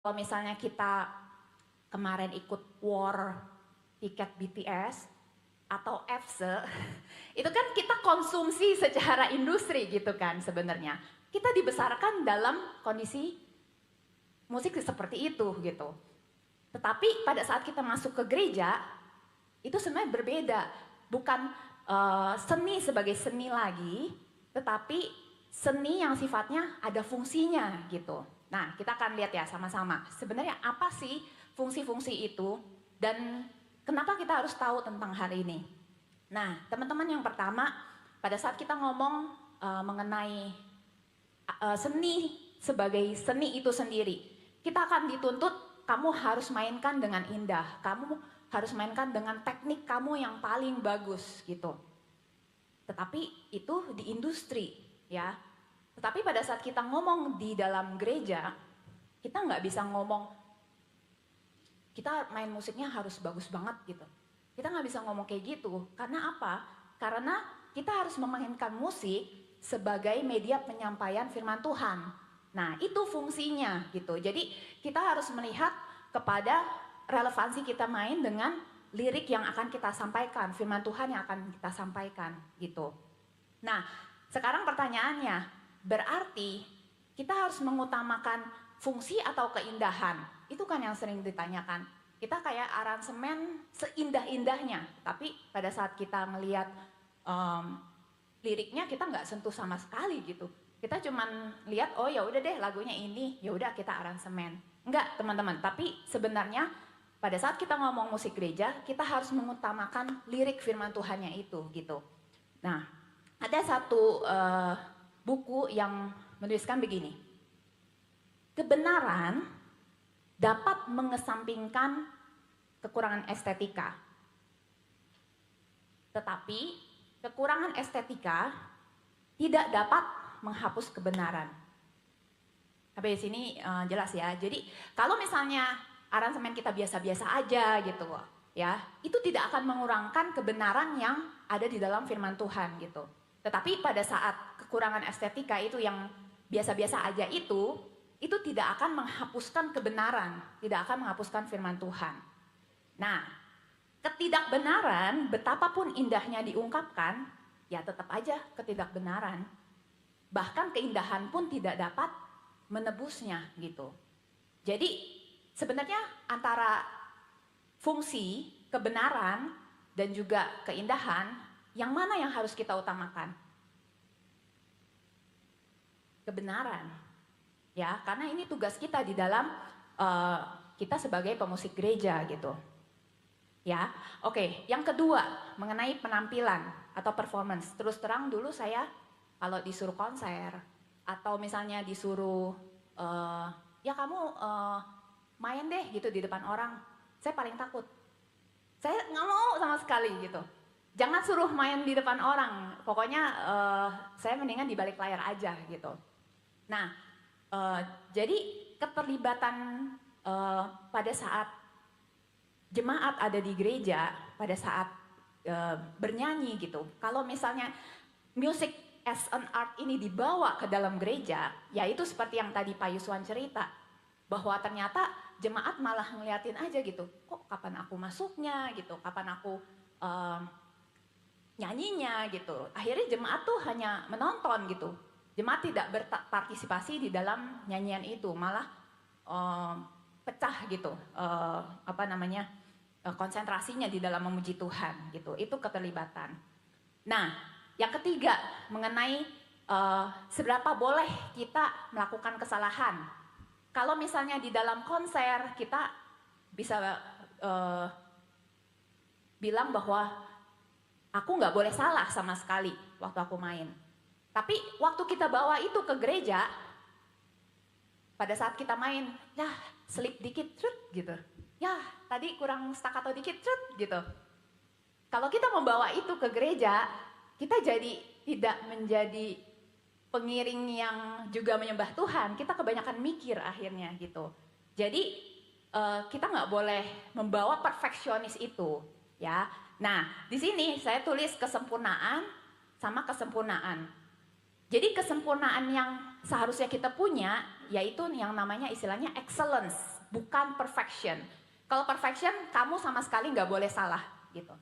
Kalau misalnya kita kemarin ikut war tiket BTS atau EVSE, itu kan kita konsumsi secara industri gitu kan sebenarnya. Kita dibesarkan dalam kondisi musik seperti itu gitu. Tetapi pada saat kita masuk ke gereja, itu sebenarnya berbeda. Bukan seni sebagai seni lagi, tetapi seni yang sifatnya ada fungsinya gitu. Nah, kita akan lihat ya sama-sama. Sebenarnya apa sih fungsi-fungsi itu dan kenapa kita harus tahu tentang hal ini? Nah, teman-teman, yang pertama, pada saat kita ngomong mengenai seni sebagai seni itu sendiri, kita akan dituntut kamu harus mainkan dengan indah, kamu harus mainkan dengan teknik kamu yang paling bagus gitu. Tetapi itu di industri ya. Tetapi pada saat kita ngomong di dalam gereja, kita nggak bisa ngomong, kita main musiknya harus bagus banget gitu. Kita nggak bisa ngomong kayak gitu. Karena apa? Karena kita harus memainkan musik sebagai media penyampaian firman Tuhan. Nah, itu fungsinya gitu. Jadi kita harus melihat kepada relevansi kita main dengan lirik yang akan kita sampaikan, firman Tuhan yang akan kita sampaikan gitu. Nah, sekarang pertanyaannya, berarti kita harus mengutamakan fungsi atau keindahan. Itu kan yang sering ditanyakan. Kita kayak aransemen seindah-indahnya, tapi pada saat kita melihat liriknya kita nggak sentuh sama sekali gitu. Kita cuman lihat, oh ya udah deh lagunya ini, ya udah kita aransemen. Enggak, teman-teman, tapi sebenarnya pada saat kita ngomong musik gereja, kita harus mengutamakan lirik firman Tuhannya itu gitu. Nah, ada satu buku yang menuliskan begini, kebenaran dapat mengesampingkan kekurangan estetika, tetapi kekurangan estetika tidak dapat menghapus kebenaran. Sampai di sini jelas ya. Jadi kalau misalnya aransemen kita biasa-biasa aja gitu ya, itu tidak akan mengurangkan kebenaran yang ada di dalam firman Tuhan gitu. Tetapi pada saat kekurangan estetika itu yang biasa-biasa aja itu tidak akan menghapuskan kebenaran, tidak akan menghapuskan firman Tuhan. Nah, ketidakbenaran betapapun indahnya diungkapkan, ya tetap aja ketidakbenaran. Bahkan keindahan pun tidak dapat menebusnya gitu. Jadi sebenarnya antara fungsi, kebenaran, dan juga keindahan, yang mana yang harus kita utamakan? Kebenaran, ya, karena ini tugas kita di dalam kita sebagai pemusik gereja gitu. Ya, oke. Yang kedua, mengenai penampilan atau performance. Terus terang dulu saya kalau disuruh konser atau misalnya disuruh ya kamu main deh gitu di depan orang, saya paling takut. Saya nggak mau sama sekali gitu. Jangan suruh main di depan orang, pokoknya saya mendingan di balik layar aja gitu. Nah, jadi keterlibatan pada saat jemaat ada di gereja, pada saat bernyanyi gitu. Kalau misalnya music as an art ini dibawa ke dalam gereja, ya itu seperti yang tadi Pak Yuswan cerita, bahwa ternyata jemaat malah ngeliatin aja gitu, kok kapan aku masuknya gitu, kapan aku nyanyinya gitu. Akhirnya jemaat tuh hanya menonton gitu. Jemaat tidak berpartisipasi di dalam nyanyian itu, malah pecah gitu. Konsentrasinya di dalam memuji Tuhan gitu. Itu keterlibatan. Nah, yang ketiga mengenai seberapa boleh kita melakukan kesalahan. Kalau misalnya di dalam konser kita bisa bilang bahwa aku nggak boleh salah sama sekali waktu aku main. Tapi waktu kita bawa itu ke gereja, pada saat kita main, ya slip dikit, trut gitu. Ya tadi kurang staccato dikit, trut gitu. Kalau kita membawa itu ke gereja, kita jadi tidak menjadi pengiring yang juga menyembah Tuhan. Kita kebanyakan mikir akhirnya gitu. Jadi kita nggak boleh membawa perfeksionis itu, ya. Nah, di sini saya tulis kesempurnaan sama kesempurnaan. Jadi kesempurnaan yang seharusnya kita punya, yaitu yang namanya istilahnya excellence. bukan perfection. Kalau perfection, kamu sama sekali nggak boleh salah gitu.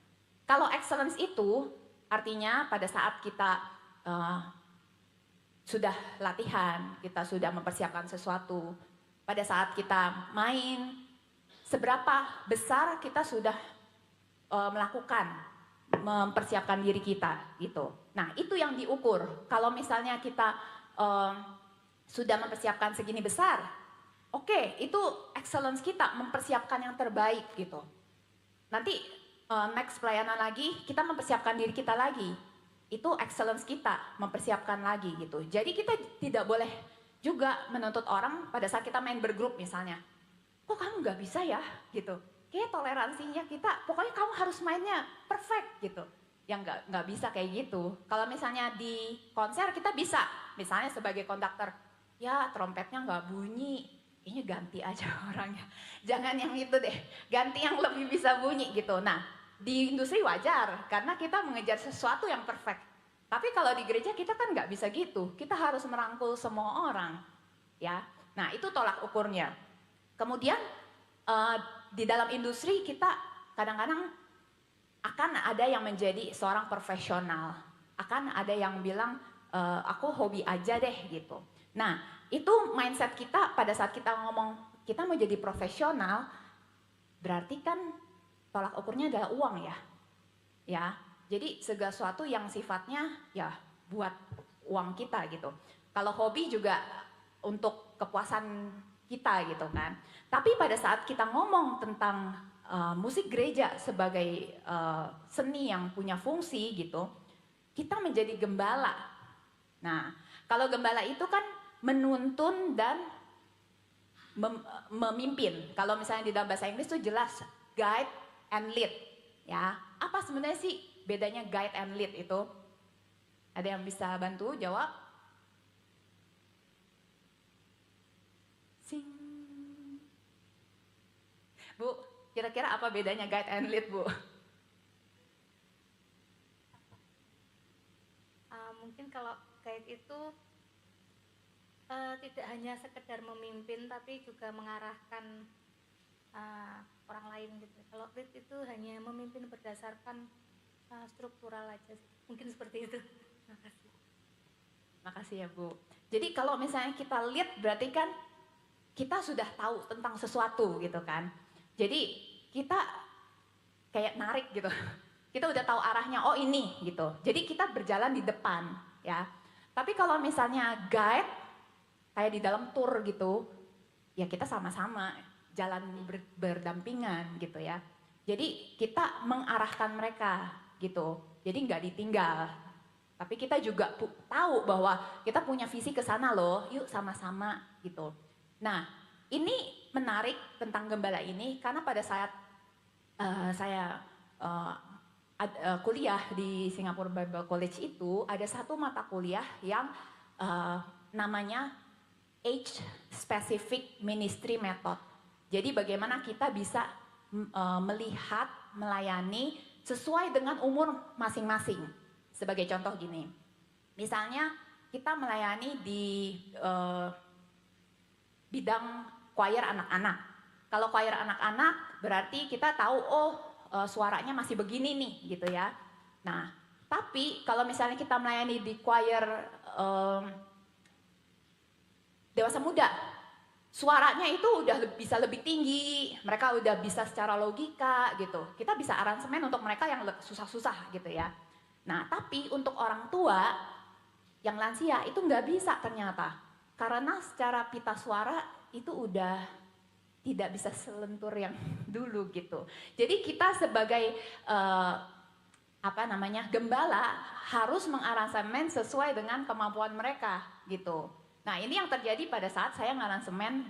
Kalau excellence itu artinya pada saat kita sudah latihan, kita sudah mempersiapkan sesuatu, pada saat kita main, seberapa besar kita sudah melakukan, mempersiapkan diri kita gitu. Nah itu yang diukur. Kalau misalnya kita sudah mempersiapkan segini besar, oke, itu excellence kita, mempersiapkan yang terbaik gitu. Nanti next pelayanan lagi, kita mempersiapkan diri kita lagi. Itu excellence kita, mempersiapkan lagi gitu. Jadi kita tidak boleh juga menuntut orang pada saat kita main bergrup misalnya. Kok kamu nggak bisa ya gitu. Kayak toleransinya kita, pokoknya kamu harus mainnya perfect gitu. Yang nggak bisa kayak gitu. Kalau misalnya di konser kita bisa, misalnya sebagai konduktor, ya trompetnya nggak bunyi, ini ganti aja orangnya. Jangan yang itu deh, ganti yang lebih bisa bunyi gitu. Nah, di industri wajar, karena kita mengejar sesuatu yang perfect. Tapi kalau di gereja kita kan nggak bisa gitu, kita harus merangkul semua orang. Ya, nah itu tolak ukurnya. Kemudian di dalam industri kita kadang-kadang akan ada yang menjadi seorang profesional. Akan ada yang bilang, aku hobi aja deh gitu. Nah, itu mindset kita pada saat kita ngomong kita mau jadi profesional, berarti kan tolak ukurnya adalah uang ya. Ya, jadi segala sesuatu yang sifatnya ya buat uang kita gitu. Kalau hobi juga untuk kepuasan kita gitu kan. Tapi pada saat kita ngomong tentang musik gereja sebagai seni yang punya fungsi gitu, kita menjadi gembala. Nah, kalau gembala itu kan menuntun dan memimpin. Kalau misalnya di dalam bahasa Inggris itu jelas guide and lead. Ya, apa sebenarnya sih bedanya guide and lead itu? Ada yang bisa bantu jawab? Sing. Bu, kira-kira apa bedanya guide and lead, Bu? Mungkin kalau guide itu tidak hanya sekedar memimpin tapi juga mengarahkan orang lain gitu. Kalau lead itu hanya memimpin berdasarkan struktural aja. Mungkin seperti itu. Makasih. Makasih ya Bu. Jadi kalau misalnya kita lead berarti kan kita sudah tahu tentang sesuatu gitu kan. Jadi kita kayak narik gitu. Kita udah tahu arahnya, oh ini gitu. Jadi kita berjalan di depan ya. Tapi kalau misalnya guide kayak di dalam tour gitu, ya kita sama-sama jalan berdampingan gitu ya. Jadi kita mengarahkan mereka gitu. Jadi nggak ditinggal. Tapi kita juga tahu bahwa kita punya visi ke sana loh, yuk sama-sama gitu. Nah, ini menarik tentang gembala ini karena pada saat saya kuliah di Singapore Bible College itu ada satu mata kuliah yang namanya Age Specific Ministry Method. Jadi bagaimana kita bisa melihat, melayani sesuai dengan umur masing-masing. Sebagai contoh gini, misalnya kita melayani di bidang choir anak-anak. Kalau choir anak-anak berarti kita tahu suaranya masih begini nih gitu ya. Nah, tapi kalau misalnya kita melayani di choir dewasa muda, suaranya itu udah bisa lebih tinggi, mereka udah bisa secara logika gitu. Kita bisa aransemen untuk mereka yang susah-susah gitu ya. Nah, tapi untuk orang tua yang lansia itu nggak bisa ternyata. Karena secara pita suara itu udah tidak bisa selentur yang dulu gitu. Jadi kita sebagai gembala harus mengaransemen sesuai dengan kemampuan mereka gitu. Nah ini yang terjadi pada saat saya ngaransemen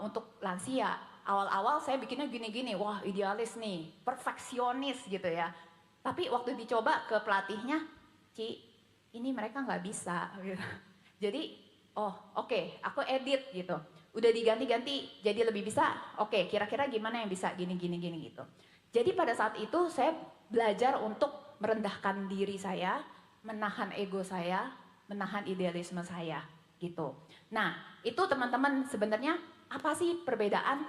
untuk lansia. Awal-awal saya bikinnya gini-gini, wah idealis nih, perfeksionis gitu ya. Tapi waktu dicoba ke pelatihnya, Ci, ini mereka nggak bisa. Gitu. Jadi, oke, aku edit gitu. Udah diganti-ganti jadi lebih bisa, oke, kira-kira gimana yang bisa gini-gini gitu. Jadi pada saat itu saya belajar untuk merendahkan diri saya, menahan ego saya, menahan idealisme saya. Gitu. Nah, itu teman-teman sebenarnya apa sih perbedaan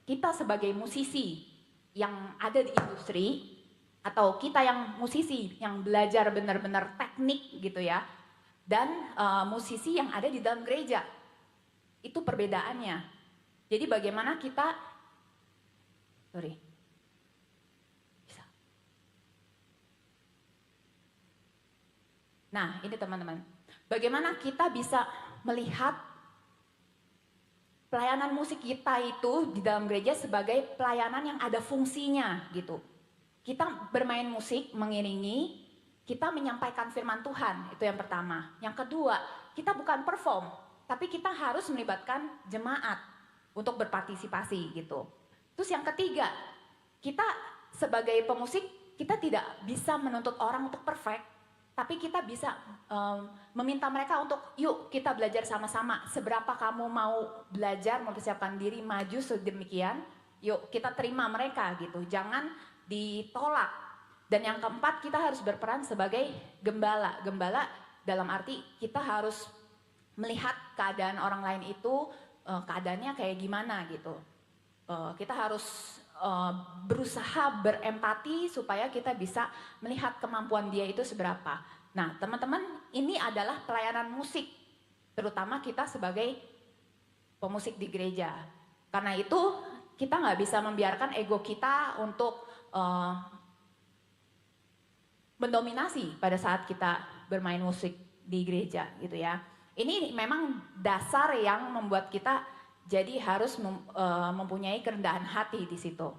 kita sebagai musisi yang ada di industri atau kita yang musisi yang belajar benar-benar teknik gitu ya, dan musisi yang ada di dalam gereja. Itu perbedaannya. Jadi bagaimana kita, bisa. Nah ini teman-teman, bagaimana kita bisa melihat pelayanan musik kita itu di dalam gereja sebagai pelayanan yang ada fungsinya gitu. Kita bermain musik, mengiringi, kita menyampaikan firman Tuhan, itu yang pertama. Yang kedua, kita bukan perform, tapi kita harus melibatkan jemaat untuk berpartisipasi gitu. Terus yang ketiga, kita sebagai pemusik, kita tidak bisa menuntut orang untuk perfect, tapi kita bisa meminta mereka untuk yuk kita belajar sama-sama. Seberapa kamu mau belajar, mempersiapkan diri, maju sedemikian, yuk kita terima mereka gitu. Jangan ditolak. Dan yang keempat, kita harus berperan sebagai gembala. Gembala dalam arti kita harus melihat keadaan orang lain itu, keadaannya kayak gimana gitu. Kita harus berusaha berempati supaya kita bisa melihat kemampuan dia itu seberapa. Nah teman-teman, ini adalah pelayanan musik, terutama kita sebagai pemusik di gereja. Karena itu kita nggak bisa membiarkan ego kita untuk mendominasi pada saat kita bermain musik di gereja gitu ya. Ini memang dasar yang membuat kita jadi harus mempunyai kerendahan hati di situ.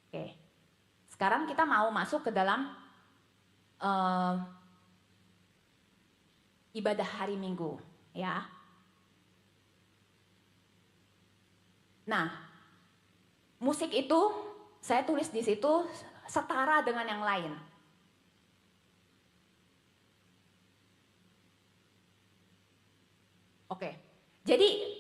Oke. Sekarang kita mau masuk ke dalam ibadah hari Minggu, ya. Nah, musik itu saya tulis di situ setara dengan yang lain. Oke. Jadi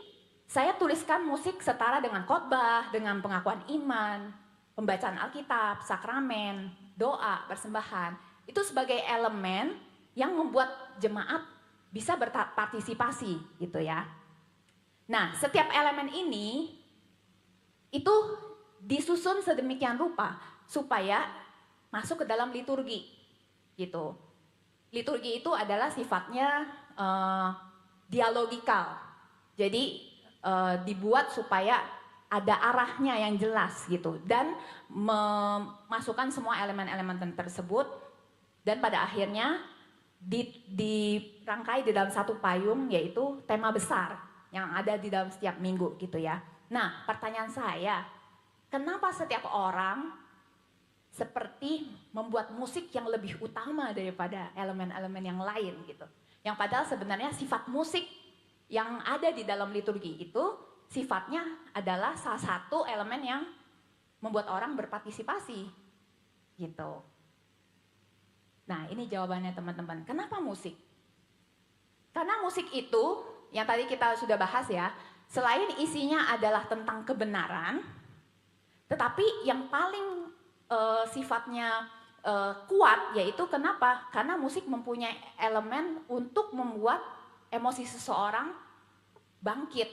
saya tuliskan musik setara dengan khotbah, dengan pengakuan iman, pembacaan Alkitab, sakramen, doa, persembahan. Itu sebagai elemen yang membuat jemaat bisa berpartisipasi gitu ya. Nah, setiap elemen ini itu disusun sedemikian rupa supaya masuk ke dalam liturgi gitu. Liturgi itu adalah sifatnya dialogikal. Jadi dibuat supaya ada arahnya yang jelas gitu dan memasukkan semua elemen-elemen tersebut dan pada akhirnya dirangkai di dalam satu payung, yaitu tema besar yang ada di dalam setiap minggu gitu ya. Nah pertanyaan saya, kenapa setiap orang seperti membuat musik yang lebih utama daripada elemen-elemen yang lain gitu, yang padahal sebenarnya sifat musik yang ada di dalam liturgi itu sifatnya adalah salah satu elemen yang membuat orang berpartisipasi gitu. Nah ini jawabannya teman-teman, kenapa musik? Karena musik itu yang tadi kita sudah bahas ya, selain isinya adalah tentang kebenaran, tetapi yang paling sifatnya kuat yaitu kenapa? Karena musik mempunyai elemen untuk membuat emosi seseorang bangkit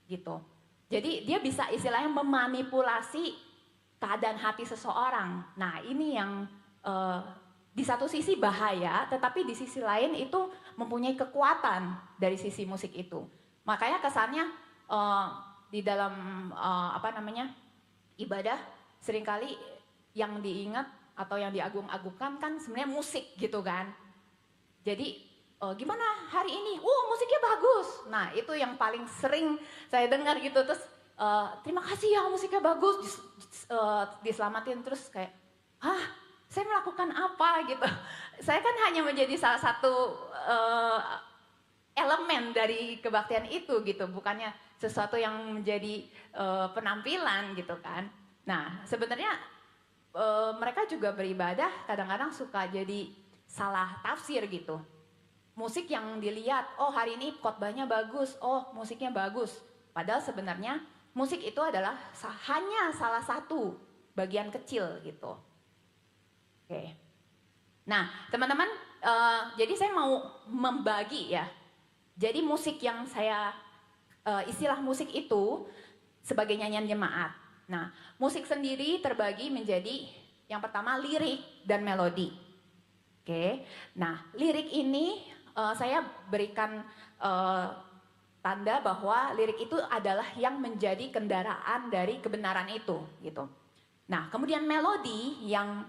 gitu. Jadi dia bisa istilahnya memanipulasi keadaan hati seseorang. Nah ini yang di satu sisi bahaya, tetapi di sisi lain itu mempunyai kekuatan dari sisi musik itu. Makanya kesannya di dalam ibadah seringkali yang diingat atau yang diagung-agungkan kan sebenarnya musik gitu kan. Jadi gimana hari ini? Musiknya bagus. Nah itu yang paling sering saya dengar gitu. Terus terima kasih ya musiknya bagus, diselamatin. Terus kayak, saya melakukan apa gitu. Saya kan hanya menjadi salah satu elemen dari kebaktian itu gitu. Bukannya sesuatu yang menjadi penampilan gitu kan. Nah sebenarnya mereka juga beribadah kadang-kadang suka jadi salah tafsir gitu. Musik yang dilihat, hari ini khotbahnya bagus, musiknya bagus. Padahal sebenarnya musik itu adalah hanya salah satu bagian kecil gitu. Oke. Nah teman-teman, jadi saya mau membagi ya. Jadi musik yang saya istilah musik itu sebagai nyanyian jemaat. Nah, musik sendiri terbagi menjadi yang pertama lirik dan melodi. Oke, nah lirik ini saya berikan tanda bahwa lirik itu adalah yang menjadi kendaraan dari kebenaran itu, gitu. Nah, kemudian melodi yang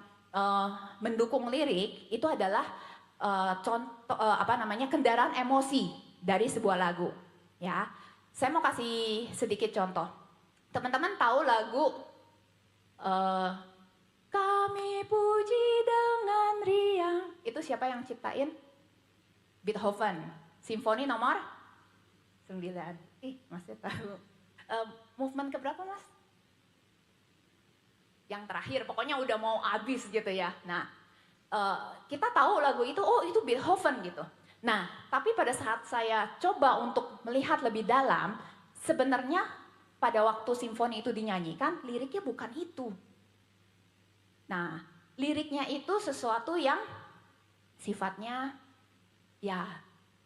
mendukung lirik itu adalah kendaraan emosi dari sebuah lagu, ya. Saya mau kasih sedikit contoh. Teman-teman tahu lagu Kami puji dengan riang. Itu siapa yang ciptain? Beethoven. Simfoni nomor 9. Masih tahu. Movement keberapa, Mas? Yang terakhir, pokoknya udah mau habis gitu ya. Nah, kita tahu lagu itu, oh itu Beethoven gitu. Nah, tapi pada saat saya coba untuk melihat lebih dalam, sebenarnya pada waktu simfoni itu dinyanyikan, liriknya bukan itu. Nah, liriknya itu sesuatu yang sifatnya, ya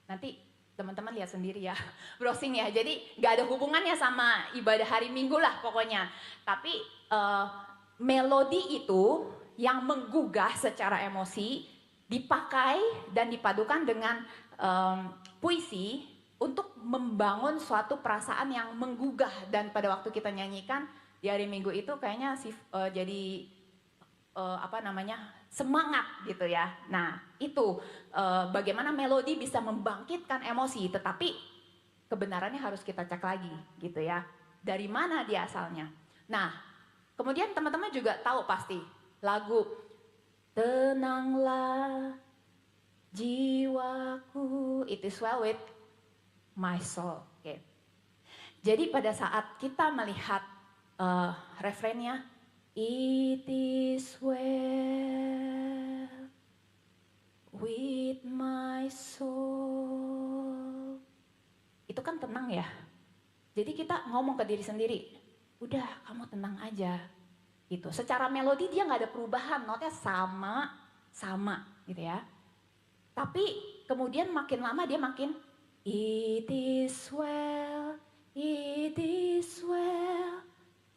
nanti teman-teman lihat sendiri ya, browsing ya. Jadi nggak ada hubungannya sama ibadah hari Minggu lah pokoknya. Tapi melodi itu yang menggugah secara emosi dipakai dan dipadukan dengan puisi untuk membangun suatu perasaan yang menggugah, dan pada waktu kita nyanyikan di hari Minggu itu kayaknya jadi semangat gitu ya. Nah itu bagaimana melodi bisa membangkitkan emosi, tetapi kebenarannya harus kita cek lagi gitu ya. Dari mana dia asalnya? Nah, kemudian teman-teman juga tahu pasti lagu Tenanglah jiwaku, it is well with my soul. Okay. Jadi pada saat kita melihat refrennya, it is well with my soul, itu kan tenang ya. Jadi kita ngomong ke diri sendiri, udah kamu tenang aja gitu. Secara melodi dia nggak ada perubahan, notnya sama gitu ya. Tapi kemudian makin lama dia makin it is well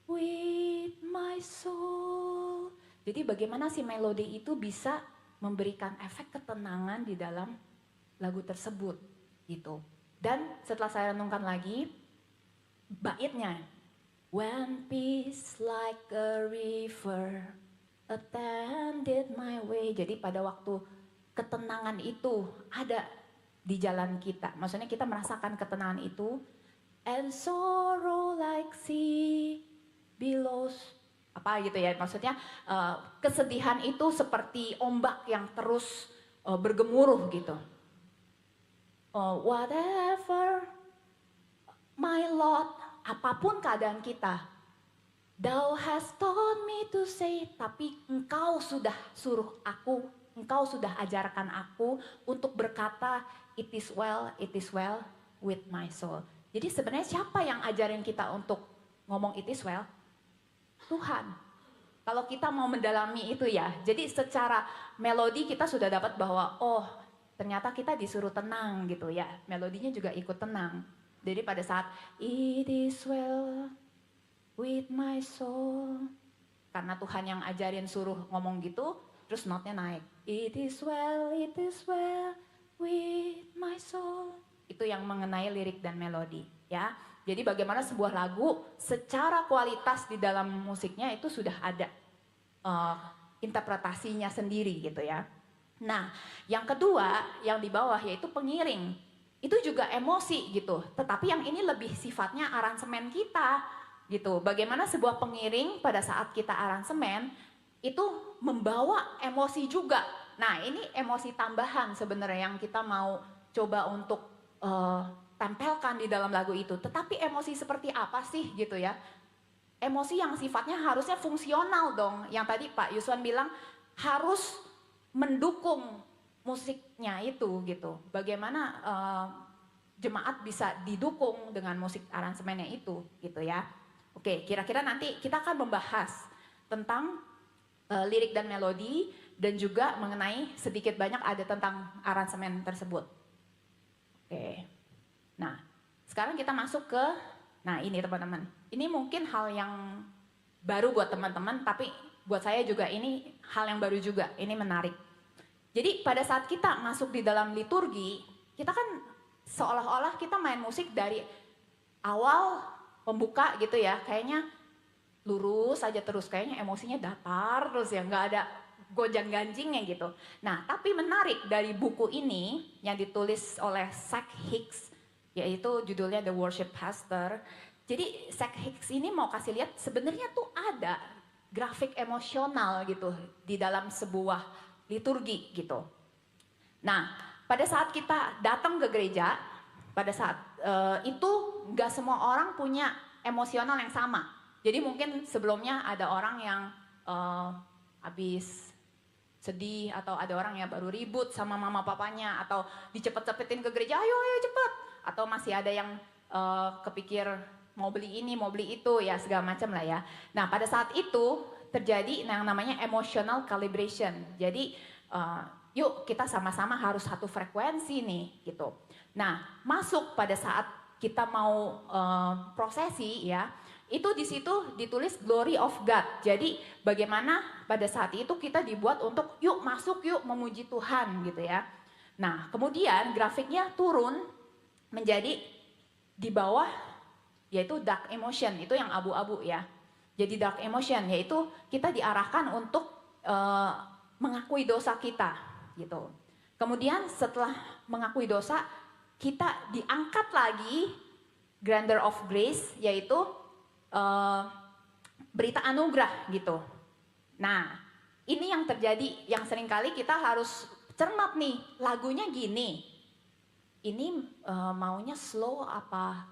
with my soul. Jadi bagaimana si melodi itu bisa memberikan efek ketenangan di dalam lagu tersebut gitu. Dan setelah saya renungkan lagi baitnya, when peace like a river attended my way. Jadi pada waktu ketenangan itu ada di jalan kita, maksudnya kita merasakan ketenangan itu, and sorrow like sea billows, apa gitu ya, maksudnya kesedihan itu seperti ombak yang terus bergemuruh gitu. Whatever my Lord, apapun keadaan kita, Thou hast taught me to say, tapi Engkau sudah suruh aku, Engkau sudah ajarkan aku untuk berkata, it is well with my soul. Jadi sebenarnya siapa yang ajarin kita untuk ngomong it is well? Tuhan. Kalau kita mau mendalami itu ya, jadi secara melodi kita sudah dapat bahwa oh ternyata kita disuruh tenang gitu ya, melodinya juga ikut tenang. Jadi pada saat it is well with my soul, karena Tuhan yang ajarin suruh ngomong gitu, terus notnya naik. It is well with my soul. Itu yang mengenai lirik dan melodi ya. Jadi bagaimana sebuah lagu secara kualitas di dalam musiknya itu sudah ada interpretasinya sendiri gitu ya. Nah, yang kedua yang di bawah yaitu pengiring. Itu juga emosi gitu, tetapi yang ini lebih sifatnya aransemen kita gitu. Bagaimana sebuah pengiring pada saat kita aransemen itu membawa emosi juga. Nah, ini emosi tambahan sebenarnya yang kita mau coba untuk tempelkan di dalam lagu itu. Tetapi emosi seperti apa sih gitu ya? Emosi yang sifatnya harusnya fungsional dong. Yang tadi Pak Yuswan bilang harus mendukung musiknya itu gitu. Bagaimana jemaat bisa didukung dengan musik aransemennya itu gitu ya. Oke, kira-kira nanti kita akan membahas tentang lirik dan melodi dan juga mengenai sedikit banyak ada tentang aransemen tersebut. Oke. Nah, sekarang kita masuk ke, nah ini teman-teman, ini mungkin hal yang baru buat teman-teman, tapi buat saya juga ini hal yang baru juga, ini menarik. Jadi pada saat kita masuk di dalam liturgi, kita kan seolah-olah kita main musik dari awal pembuka gitu ya, kayaknya lurus aja terus, kayaknya emosinya datar terus ya, nggak ada gonjang-ganjingnya gitu. Nah, tapi menarik dari buku ini yang ditulis oleh Zach Hicks, yaitu judulnya The Worship Pastor. Jadi Zach Hicks ini mau kasih lihat sebenarnya tuh ada grafik emosional gitu di dalam sebuah liturgi gitu. Nah, pada saat kita datang ke gereja, pada saat itu nggak semua orang punya emosional yang sama. Jadi mungkin sebelumnya ada orang yang habis sedih, atau ada orang yang baru ribut sama mama papanya, atau dicepet-cepetin ke gereja, ayo cepet, atau masih ada yang kepikir mau beli ini, mau beli itu, ya segala macam lah ya. Nah pada saat itu terjadi yang namanya emotional calibration. Jadi yuk kita sama-sama harus satu frekuensi nih gitu. Nah masuk pada saat kita mau prosesi ya, itu di situ ditulis glory of God. Jadi bagaimana pada saat itu kita dibuat untuk yuk masuk, yuk memuji Tuhan gitu ya. Nah kemudian grafiknya turun menjadi di bawah, yaitu dark emotion, itu yang abu-abu ya. Jadi dark emotion yaitu kita diarahkan untuk mengakui dosa kita gitu. Kemudian setelah mengakui dosa, kita diangkat lagi grandeur of grace, yaitu berita anugerah gitu. Nah, ini yang terjadi, yang seringkali kita harus cermat nih, lagunya gini. Ini maunya slow apa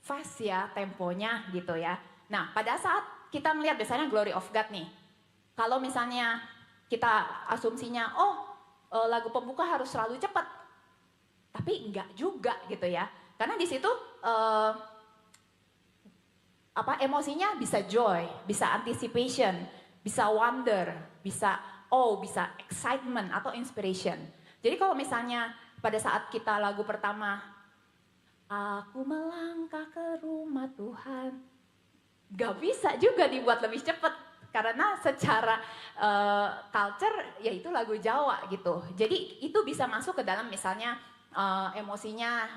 fast ya temponya gitu ya. Nah, pada saat kita melihat biasanya Glory of God nih. Kalau misalnya kita asumsinya, lagu pembuka harus selalu cepat. Tapi enggak juga gitu ya. Karena di situ emosinya bisa joy, bisa anticipation, bisa wonder, bisa bisa excitement atau inspiration. Jadi kalau misalnya pada saat kita lagu pertama, aku melangkah ke rumah Tuhan, gak bisa juga dibuat lebih cepat karena secara culture ya itu lagu Jawa gitu. Jadi itu bisa masuk ke dalam misalnya emosinya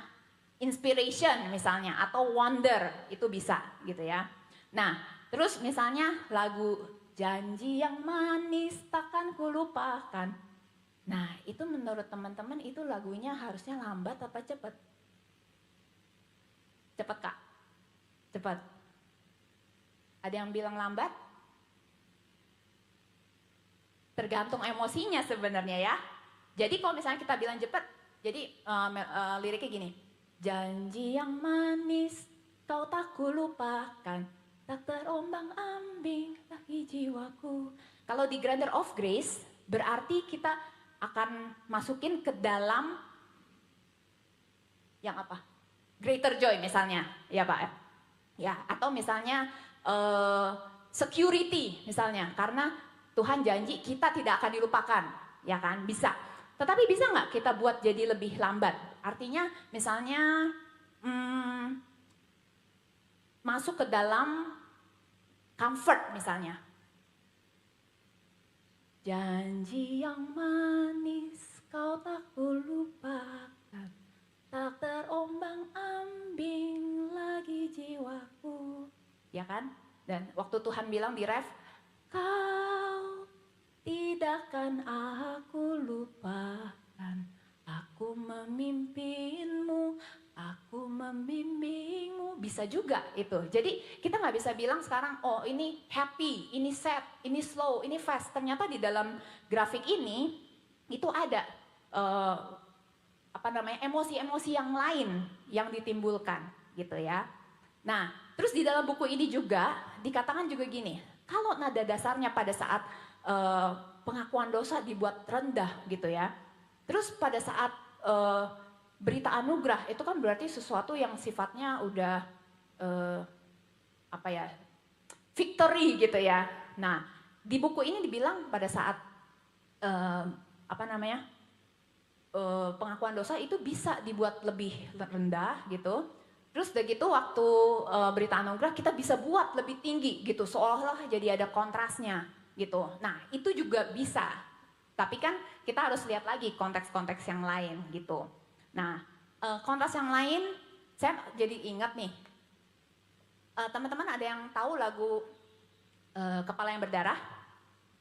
inspiration misalnya, atau wonder, itu bisa gitu ya. Nah terus misalnya lagu janji yang manis takkan kulupakan. Nah itu menurut teman-teman itu lagunya harusnya lambat apa cepat? Cepat Kak? Cepat. Ada yang bilang lambat? Tergantung emosinya sebenarnya ya. Jadi kalau misalnya kita bilang cepat, jadi liriknya gini. Janji yang manis kau tak kulupakan, tak terombang-ambing lagi jiwaku. Kalau di Grandeur of Grace berarti kita akan masukin ke dalam yang apa? Greater joy misalnya, ya Pak. Ya, atau misalnya security misalnya, karena Tuhan janji kita tidak akan dilupakan, ya kan? Bisa. Tetapi bisa nggak kita buat jadi lebih lambat? Artinya misalnya masuk ke dalam comfort misalnya. Janji yang manis kau tak kulupakan, tak terombang-ambing lagi jiwaku. Ya kan? Dan waktu Tuhan bilang di ref, kau tidak akan aku lupakan, aku memimpinmu, aku membimbingmu. Bisa juga itu. Jadi kita nggak bisa bilang sekarang, oh ini happy, ini sad, ini slow, ini fast. Ternyata di dalam grafik ini itu ada emosi-emosi yang lain yang ditimbulkan gitu ya. Nah terus di dalam buku ini juga dikatakan juga gini, kalau nada dasarnya pada saat pengakuan dosa dibuat rendah gitu ya. Terus pada saat berita anugerah itu kan berarti sesuatu yang sifatnya udah victory gitu ya. Nah di buku ini dibilang pada saat pengakuan dosa itu bisa dibuat lebih rendah gitu. Terus udah gitu waktu berita anugerah kita bisa buat lebih tinggi gitu, seolah-olah jadi ada kontrasnya gitu. Nah itu juga bisa, tapi kan kita harus lihat lagi konteks-konteks yang lain gitu. Nah kontras yang lain, saya jadi ingat nih, teman-teman ada yang tahu lagu Kepala yang Berdarah?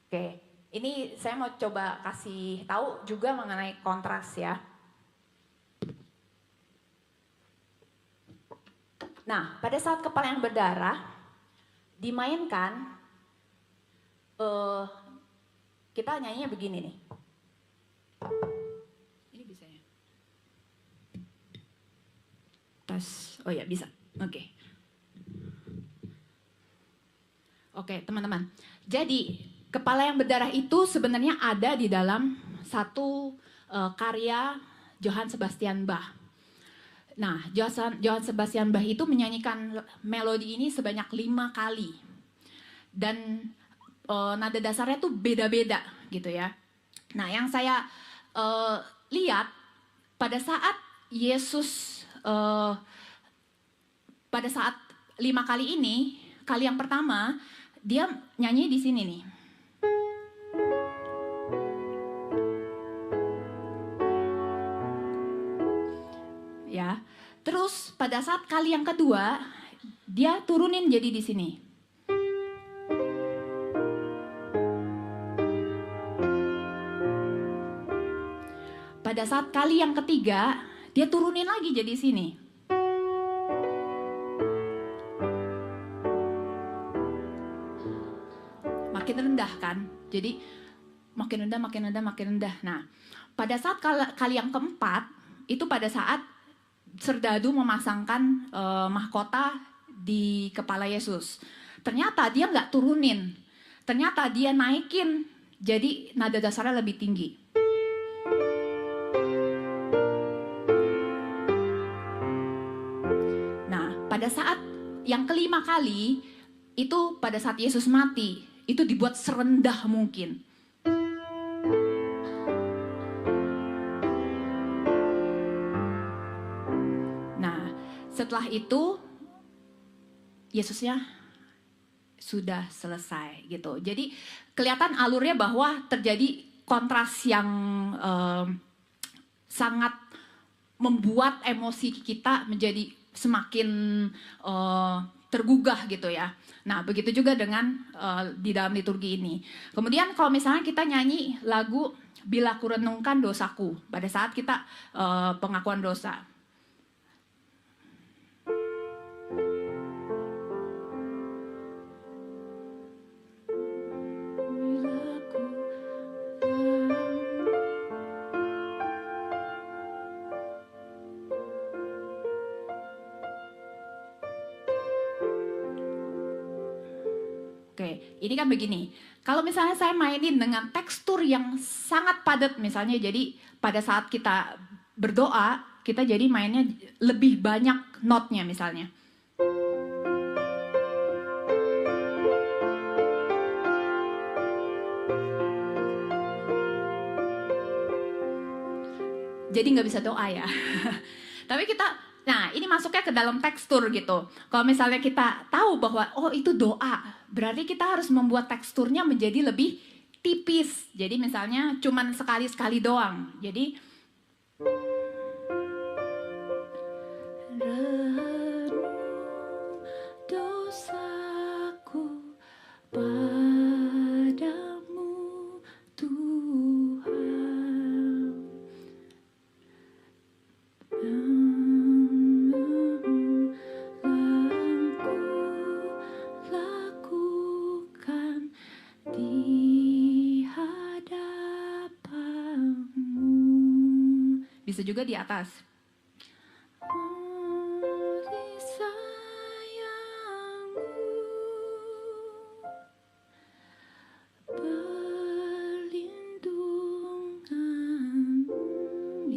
Oke, ini saya mau coba kasih tahu juga mengenai kontras ya. Nah, pada saat Kepala yang Berdarah dimainkan, kita nyanyinya begini nih. Ini bisa ya? Tas, oh ya bisa. Oke. Oke, teman-teman. Jadi, Kepala yang Berdarah itu sebenarnya ada di dalam satu karya Johann Sebastian Bach. Nah, Johann Sebastian Bach itu menyanyikan melodi ini sebanyak 5 kali. Dan nada dasarnya tuh beda-beda gitu ya. Nah, yang saya lihat pada saat Yesus, pada saat 5 kali ini, kali yang pertama, dia nyanyi di sini nih. Ya. Terus pada saat kali yang kedua, dia turunin jadi di sini. Pada saat kali yang ketiga, dia turunin lagi jadi sini. Makin rendah kan? Jadi makin rendah. Nah, pada saat kali yang keempat, itu pada saat serdadu memasangkan mahkota di kepala Yesus. Ternyata dia nggak turunin. Ternyata dia naikin. Jadi nada dasarnya lebih tinggi. Nah, pada saat yang kelima kali, itu pada saat Yesus mati, itu dibuat serendah mungkin. Setelah itu Yesusnya sudah selesai gitu. Jadi kelihatan alurnya bahwa terjadi kontras yang sangat membuat emosi kita menjadi semakin tergugah gitu ya. Nah begitu juga dengan di dalam liturgi ini. Kemudian kalau misalnya kita nyanyi lagu Bila Kurenungkan Dosaku pada saat kita pengakuan dosa. Oke, ini kan begini. Kalau misalnya saya mainin dengan tekstur yang sangat padat misalnya, jadi pada saat kita berdoa, kita jadi mainnya lebih banyak notnya misalnya. Jadi nggak bisa doa ya. Tapi kita nah, ini masuknya ke dalam tekstur gitu. Kalau misalnya kita tahu bahwa oh itu doa, berarti kita harus membuat teksturnya menjadi lebih tipis. Jadi misalnya cuman sekali-sekali doang. Jadi dosaku padamu Tuhan. Lakukan di hadapanmu. Bisa juga di atas.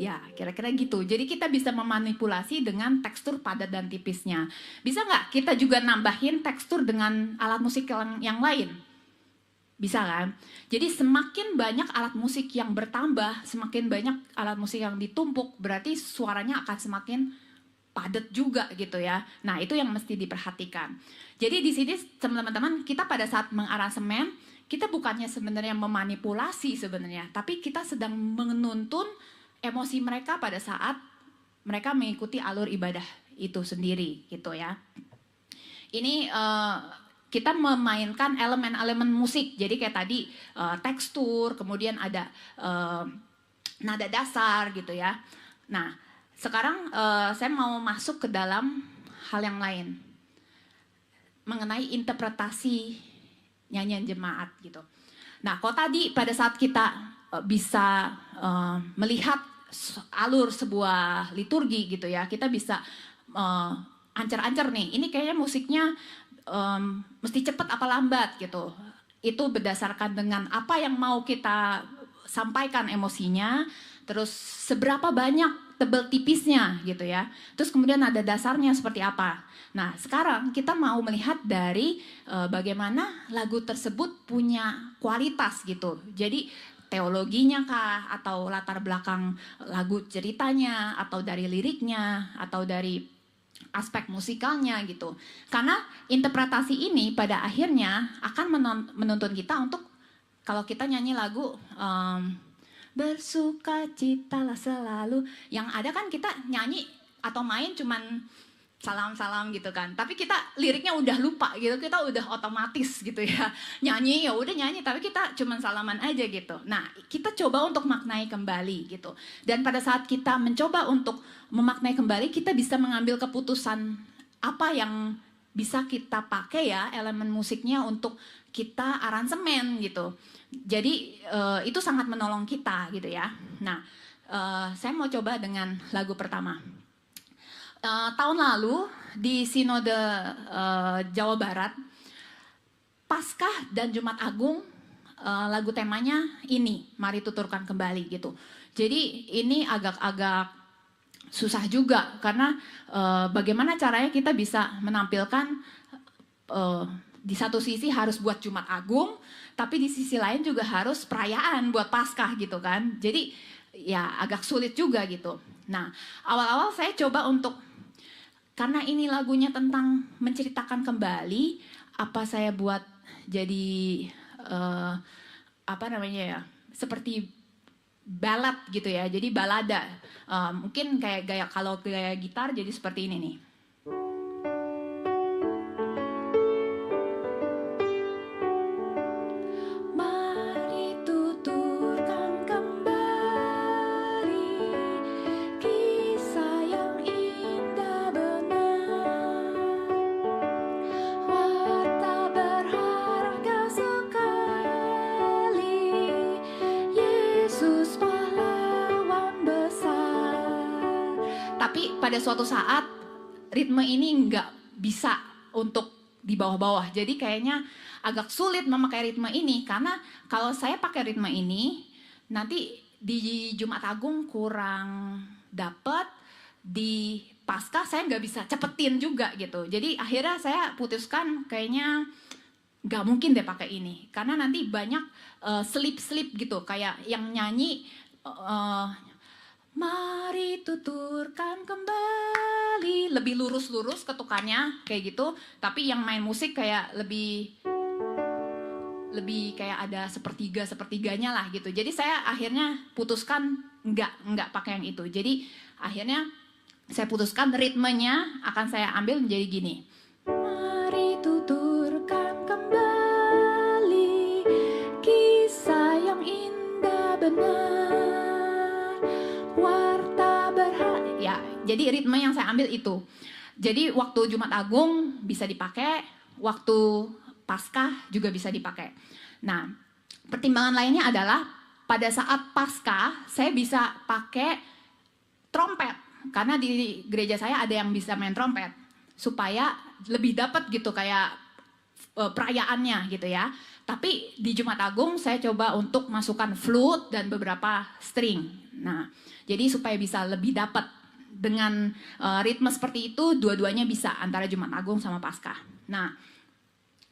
Ya, kira-kira gitu. Jadi kita bisa memanipulasi dengan tekstur padat dan tipisnya. Bisa nggak kita juga nambahin tekstur dengan alat musik yang lain? Bisa kan? Jadi semakin banyak alat musik yang bertambah, semakin banyak alat musik yang ditumpuk, berarti suaranya akan semakin padat juga gitu ya. Nah, itu yang mesti diperhatikan. Jadi di sini teman-teman, kita pada saat mengaransemen, kita bukannya sebenarnya memanipulasi sebenarnya, tapi kita sedang menuntun emosi mereka pada saat mereka mengikuti alur ibadah itu sendiri gitu ya. Ini kita memainkan elemen-elemen musik. Jadi kayak tadi tekstur, kemudian ada nada dasar gitu ya. Nah, sekarang saya mau masuk ke dalam hal yang lain mengenai interpretasi nyanyian jemaat gitu. Nah, kalau tadi pada saat kita bisa melihat alur sebuah liturgi gitu ya, kita bisa ancer-ancer nih, ini kayaknya musiknya mesti cepet apa lambat gitu. Itu berdasarkan dengan apa yang mau kita sampaikan emosinya, terus seberapa banyak tebel tipisnya gitu ya. Terus kemudian ada dasarnya seperti apa. Nah, sekarang kita mau melihat dari bagaimana lagu tersebut punya kualitas gitu. Jadi teologinya kah, atau latar belakang lagu ceritanya, atau dari liriknya, atau dari aspek musikalnya gitu. Karena interpretasi ini pada akhirnya akan menuntun kita untuk kalau kita nyanyi lagu bersukacitalah selalu, yang ada kan kita nyanyi atau main cuman salam-salam gitu kan, tapi kita liriknya udah lupa gitu, kita udah otomatis gitu ya, nyanyi ya udah nyanyi tapi kita cuman salaman aja gitu. Nah, kita coba untuk maknai kembali gitu, dan pada saat kita mencoba untuk memaknai kembali, kita bisa mengambil keputusan apa yang bisa kita pakai ya elemen musiknya untuk kita aransemen gitu. Jadi itu sangat menolong kita gitu ya. Nah, saya mau coba dengan lagu pertama. Tahun lalu di Sinode Jawa Barat, Paskah dan Jumat Agung, lagu temanya ini, Mari Tuturkan Kembali gitu. Jadi ini agak-agak susah juga karena bagaimana caranya kita bisa menampilkan di satu sisi harus buat Jumat Agung, tapi di sisi lain juga harus perayaan buat Paskah gitu kan. Jadi ya agak sulit juga gitu. Nah, awal-awal saya coba untuk, karena ini lagunya tentang menceritakan kembali, apa saya buat jadi apa namanya ya, seperti ballad gitu ya, jadi balada. Mungkin kayak kalau gaya gitar jadi seperti ini nih. Mari tuturkan kembali kisah yang indah benar, warta berharga sekali, Yesus pahlawan besar. Tapi pada suatu saat ritme ini nggak bisa untuk di bawah-bawah. Jadi kayaknya agak sulit memakai ritme ini, karena kalau saya pakai ritme ini nanti di Jumat Agung kurang dapet, di Paskah saya nggak bisa cepetin juga gitu. Jadi akhirnya saya putuskan kayaknya nggak mungkin deh pakai ini, karena nanti banyak slip-slip gitu, kayak yang nyanyi mari tuturkan kembali, lebih lurus-lurus ketukannya kayak gitu, tapi yang main musik kayak lebih kayak ada sepertiganya lah gitu. Jadi saya akhirnya putuskan nggak pakai yang itu. Jadi akhirnya saya putuskan ritmenya akan saya ambil menjadi gini. Mari tuturkan kembali kisah yang indah benar, warta berharga. Ya, jadi ritme yang saya ambil itu. Jadi waktu Jumat Agung bisa dipakai, waktu Paskah juga bisa dipakai. Nah, pertimbangan lainnya adalah pada saat Paskah saya bisa pakai trompet, karena di gereja saya ada yang bisa main trompet, supaya lebih dapat gitu kayak perayaannya gitu ya. Tapi di Jumat Agung saya coba untuk masukkan flute dan beberapa string. Nah, jadi supaya bisa lebih dapat dengan ritme seperti itu, dua-duanya bisa antara Jumat Agung sama Paskah. Nah,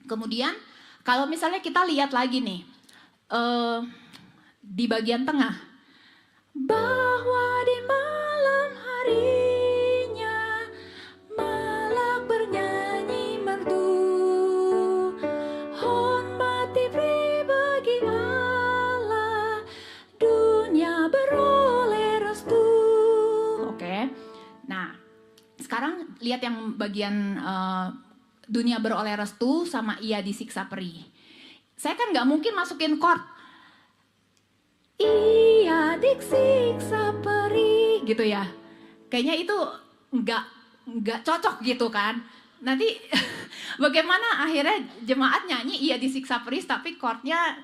kemudian kalau misalnya kita lihat lagi nih di bagian tengah, bahwa di malam harinya sekarang lihat yang bagian dunia beroleh restu sama ia disiksa perih. Saya kan nggak mungkin masukin chord ia disiksa perih gitu ya. Kayaknya itu nggak cocok gitu kan. Nanti bagaimana akhirnya jemaat nyanyi ia disiksa perih tapi chordnya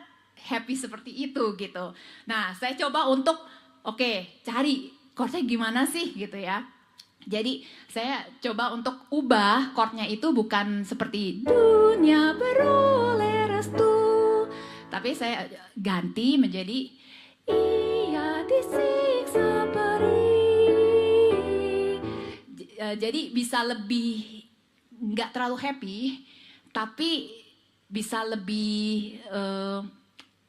happy seperti itu gitu. Nah saya coba untuk cari chordnya gimana sih gitu ya. Jadi saya coba untuk ubah chordnya itu bukan seperti dunia beroleh restu, tapi saya ganti menjadi ia disiksa perih. Jadi bisa lebih nggak terlalu happy, tapi bisa lebih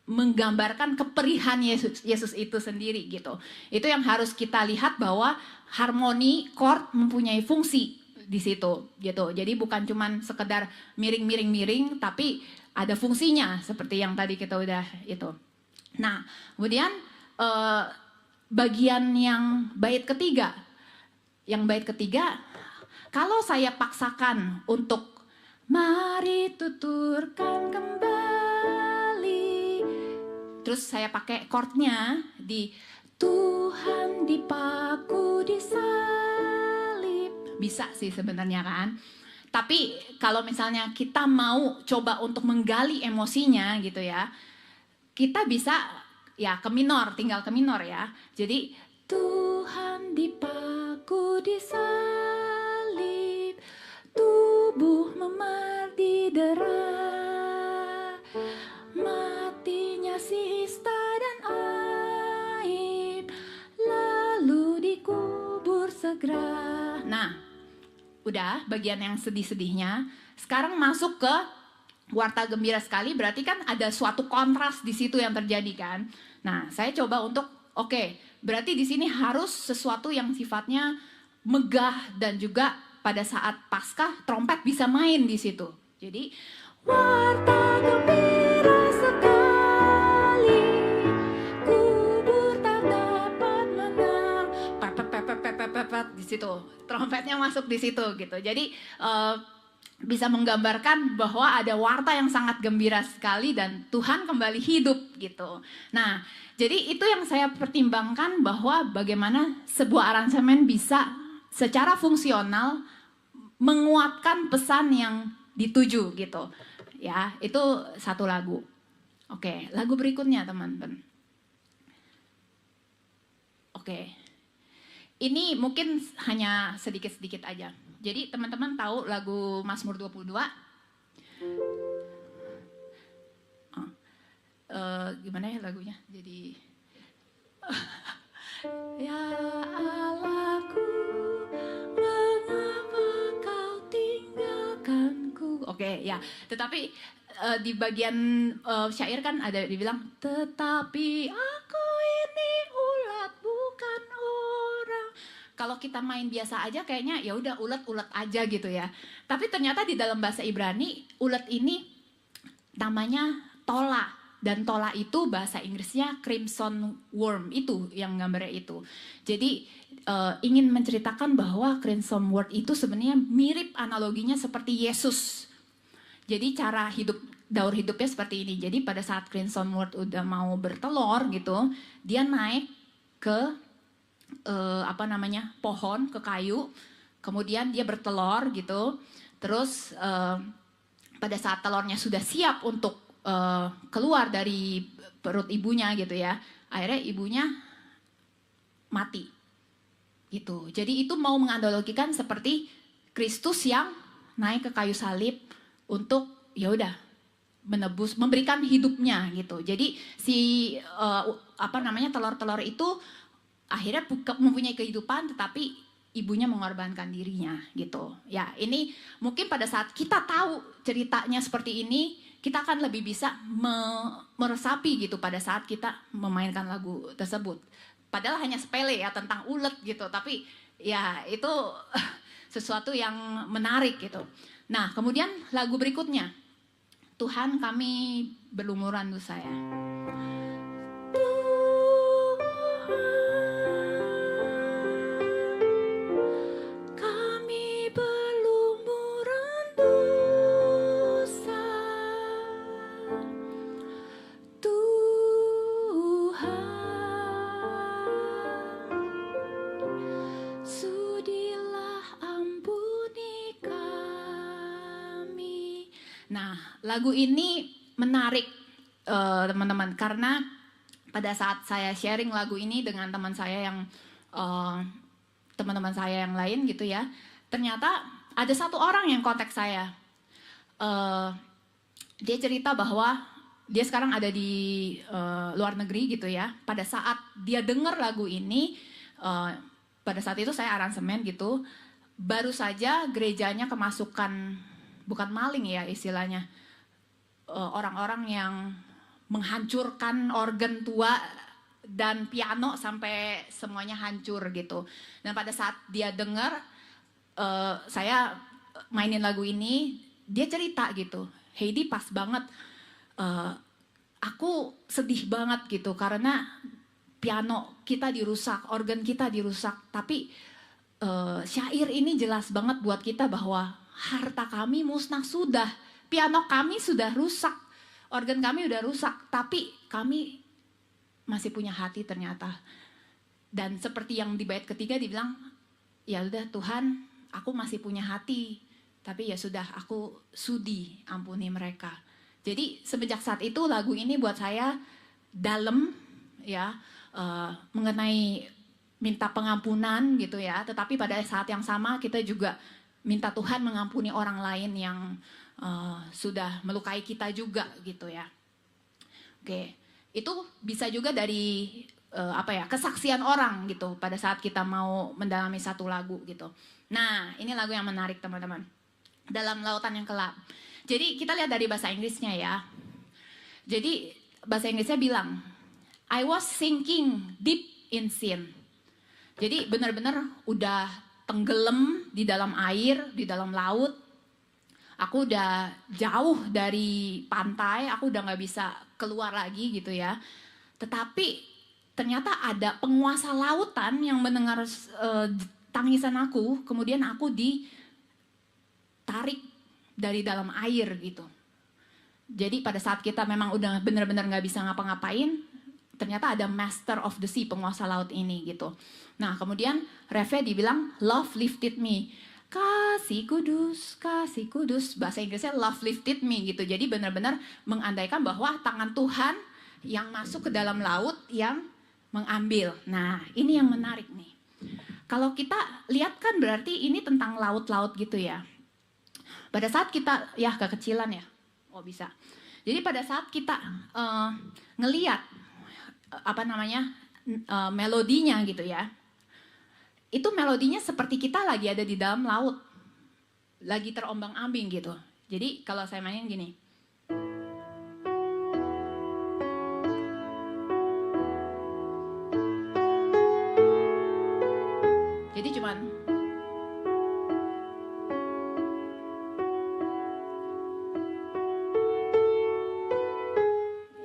menggambarkan keperihan Yesus itu sendiri gitu. Itu yang harus kita lihat bahwa harmoni chord mempunyai fungsi di situ gitu. Jadi bukan cuman sekedar miring, tapi ada fungsinya seperti yang tadi kita udah itu. Nah, kemudian bagian yang bait ketiga. Yang bait ketiga, kalau saya paksakan untuk mari tuturkan kembali, terus saya pakai chordnya di Tuhan dipaku di salib, bisa sih sebenarnya kan. Tapi kalau misalnya kita mau coba untuk menggali emosinya gitu ya, kita bisa ya ke minor, tinggal ke minor ya. Jadi Tuhan dipaku di salib, tubuh memar di dera, matinya si Ista dan Aib, lalu dikubur segera. Nah, udah bagian yang sedih-sedihnya. Sekarang masuk ke warta gembira sekali, berarti kan ada suatu kontras di situ yang terjadi kan. Nah, saya coba untuk berarti di sini harus sesuatu yang sifatnya megah dan juga pada saat Paskah trompet bisa main di situ. Jadi warta gembira sekali, kubur tak dapat menang, pepet di situ. Trompetnya masuk di situ gitu. Jadi bisa menggambarkan bahwa ada warta yang sangat gembira sekali dan Tuhan kembali hidup gitu. Nah, jadi itu yang saya pertimbangkan bahwa bagaimana sebuah aransemen bisa secara fungsional menguatkan pesan yang dituju gitu. Ya, itu satu lagu. Oke, lagu berikutnya teman-teman. Oke. Ini mungkin hanya sedikit-sedikit aja. Jadi teman-teman tahu lagu Mazmur 22? Gimana ya lagunya? Jadi ya Allahku, mengapa kau tinggalkanku? Oke, ya. Tetapi di bagian syair kan ada dibilang, tetapi aku ini ulat bukan orang. Kalau kita main biasa aja kayaknya ya udah ulet-ulet aja gitu ya. Tapi ternyata di dalam bahasa Ibrani ulet ini namanya tola, dan tola itu bahasa Inggrisnya crimson worm, itu yang gambarnya itu. Jadi ingin menceritakan bahwa crimson worm itu sebenarnya mirip analoginya seperti Yesus. Jadi cara daur hidupnya seperti ini. Jadi pada saat crimson worm udah mau bertelur gitu, dia naik ke pohon, ke kayu, kemudian dia bertelur gitu. Terus pada saat telurnya sudah siap untuk keluar dari perut ibunya gitu ya, akhirnya ibunya mati gitu. Jadi itu mau menganalogikan seperti Kristus yang naik ke kayu salib untuk ya udah menebus, memberikan hidupnya gitu. Jadi si telur-telur itu akhirnya mempunyai kehidupan, tetapi ibunya mengorbankan dirinya gitu. Ya, ini mungkin pada saat kita tahu ceritanya seperti ini, kita akan lebih bisa meresapi gitu pada saat kita memainkan lagu tersebut. Padahal hanya sepele ya tentang ulet gitu, tapi ya itu sesuatu yang menarik gitu. Nah, kemudian lagu berikutnya, Tuhan kami berlumuran dosa ya. Tuhan Nah, lagu ini menarik teman-teman, karena pada saat saya sharing lagu ini dengan teman saya yang teman-teman saya yang lain gitu ya, ternyata ada satu orang yang kontak saya. Dia cerita bahwa dia sekarang ada di luar negeri gitu ya. Pada saat dia dengar lagu ini, pada saat itu saya aransemen gitu, baru saja gerejanya kemasukan, bukan maling ya istilahnya, orang-orang yang menghancurkan organ tua dan piano sampai semuanya hancur gitu. Dan pada saat dia dengar saya mainin lagu ini, dia cerita gitu, Heidi pas banget, aku sedih banget gitu karena piano kita dirusak, organ kita dirusak, tapi syair ini jelas banget buat kita bahwa harta kami musnah sudah, piano kami sudah rusak, organ kami udah rusak, tapi kami masih punya hati ternyata. Dan seperti yang di bait ketiga dibilang, ya udah Tuhan, aku masih punya hati, tapi ya sudah, aku sudi ampuni mereka. Jadi semenjak saat itu lagu ini buat saya dalam ya, mengenai minta pengampunan gitu ya, tetapi pada saat yang sama kita juga minta Tuhan mengampuni orang lain yang sudah melukai kita juga gitu ya. Oke, itu bisa juga dari kesaksian orang gitu pada saat kita mau mendalami satu lagu gitu. Nah, ini lagu yang menarik teman-teman. Dalam Lautan yang Gelap. Jadi kita lihat dari bahasa Inggrisnya ya. Jadi bahasa Inggrisnya bilang, I was sinking deep in sin. Jadi benar-benar udah tenggelam di dalam air, di dalam laut. Aku udah jauh dari pantai, aku udah gak bisa keluar lagi gitu ya. Tetapi ternyata ada penguasa lautan yang mendengar tangisan aku, kemudian aku ditarik dari dalam air gitu. Jadi pada saat kita memang udah benar-benar gak bisa ngapa-ngapain, ternyata ada master of the sea, penguasa laut ini gitu. Nah kemudian refnya dibilang love lifted me, kasih kudus, bahasa Inggrisnya love lifted me gitu. Jadi benar-benar mengandaikan bahwa tangan Tuhan yang masuk ke dalam laut yang mengambil. Nah ini yang menarik nih. Kalau kita lihat kan berarti ini tentang laut-laut gitu ya. Pada saat kita, ya kekecilan ya, oh bisa. Jadi pada saat kita ngeliat melodinya gitu ya, itu melodinya seperti kita lagi ada di dalam laut, lagi terombang-ambing gitu. Jadi kalau saya mainin gini, jadi cuman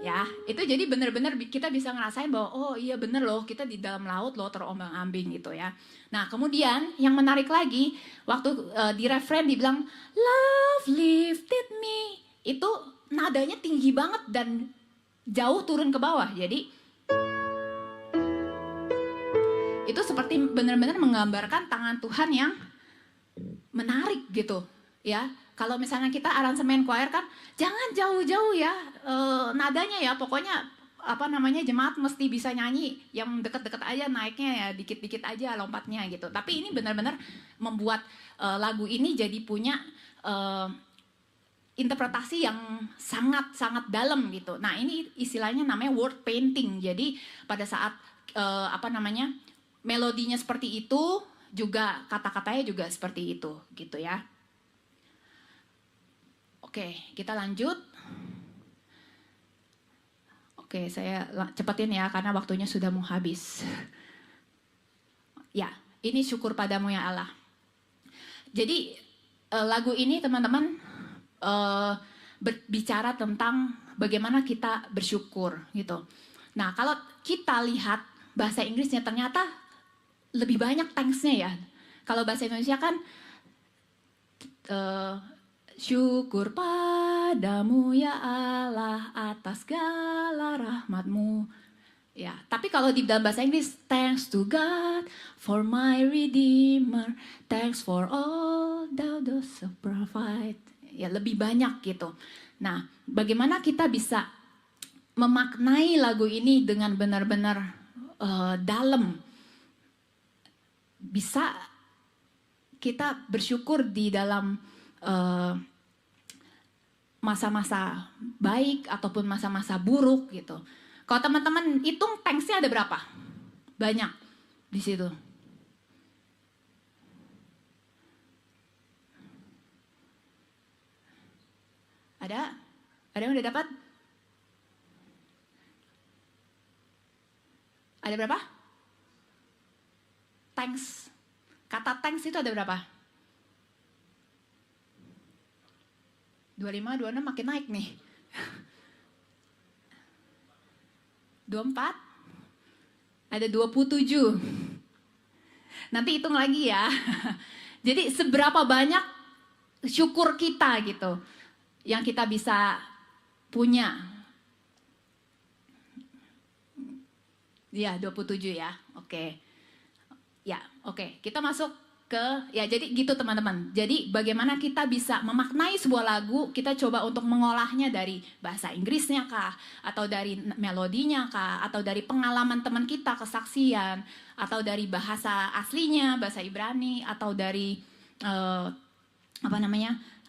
ya, itu jadi benar-benar kita bisa ngerasain bahwa oh iya bener loh, kita di dalam laut loh terombang-ambing gitu ya. Nah kemudian yang menarik lagi, waktu di refrain dibilang love lifted me, itu nadanya tinggi banget dan jauh turun ke bawah. Jadi itu seperti benar-benar menggambarkan tangan Tuhan yang menarik gitu ya. Kalau misalnya kita aransemen choir kan jangan jauh-jauh ya nadanya ya, pokoknya jemaat mesti bisa nyanyi yang deket-deket aja naiknya ya, dikit-dikit aja lompatnya gitu. Tapi ini benar-benar membuat lagu ini jadi punya interpretasi yang sangat-sangat dalam gitu. Nah ini istilahnya namanya word painting. Jadi pada saat melodinya seperti itu, juga kata-katanya juga seperti itu gitu ya. Oke, kita lanjut. Oke, saya cepetin ya karena waktunya sudah mau habis. Ya, ini syukur padamu ya Allah. Jadi lagu ini teman-teman berbicara tentang bagaimana kita bersyukur gitu. Nah, kalau kita lihat bahasa Inggrisnya ternyata lebih banyak thanks-nya ya. Kalau bahasa Indonesia kan syukur padamu ya Allah atas segala rahmat-Mu. Ya, tapi kalau di dalam bahasa Inggris, thanks to God for my Redeemer, thanks for all thou dost provide. ya lebih banyak gitu. Nah, bagaimana kita bisa memaknai lagu ini dengan benar-benar dalam? Bisa kita bersyukur di dalam masa-masa baik ataupun masa-masa buruk gitu. Kalau teman-teman hitung tanksnya ada berapa? Banyak di situ. Ada? Ada yang udah dapat? Ada berapa? Tanks. Kata tanks itu ada berapa? 25, 26 makin naik nih. 24. Ada 27. Nanti hitung lagi ya. Jadi seberapa banyak syukur kita gitu yang kita bisa punya. Ya, 27 ya. Oke. Ya, oke. Kita masuk ke, ya jadi gitu teman-teman. Jadi bagaimana kita bisa memaknai sebuah lagu, kita coba untuk mengolahnya dari bahasa Inggrisnya kah, atau dari melodinya kah, atau dari pengalaman teman kita, kesaksian, atau dari bahasa aslinya, bahasa Ibrani, atau dari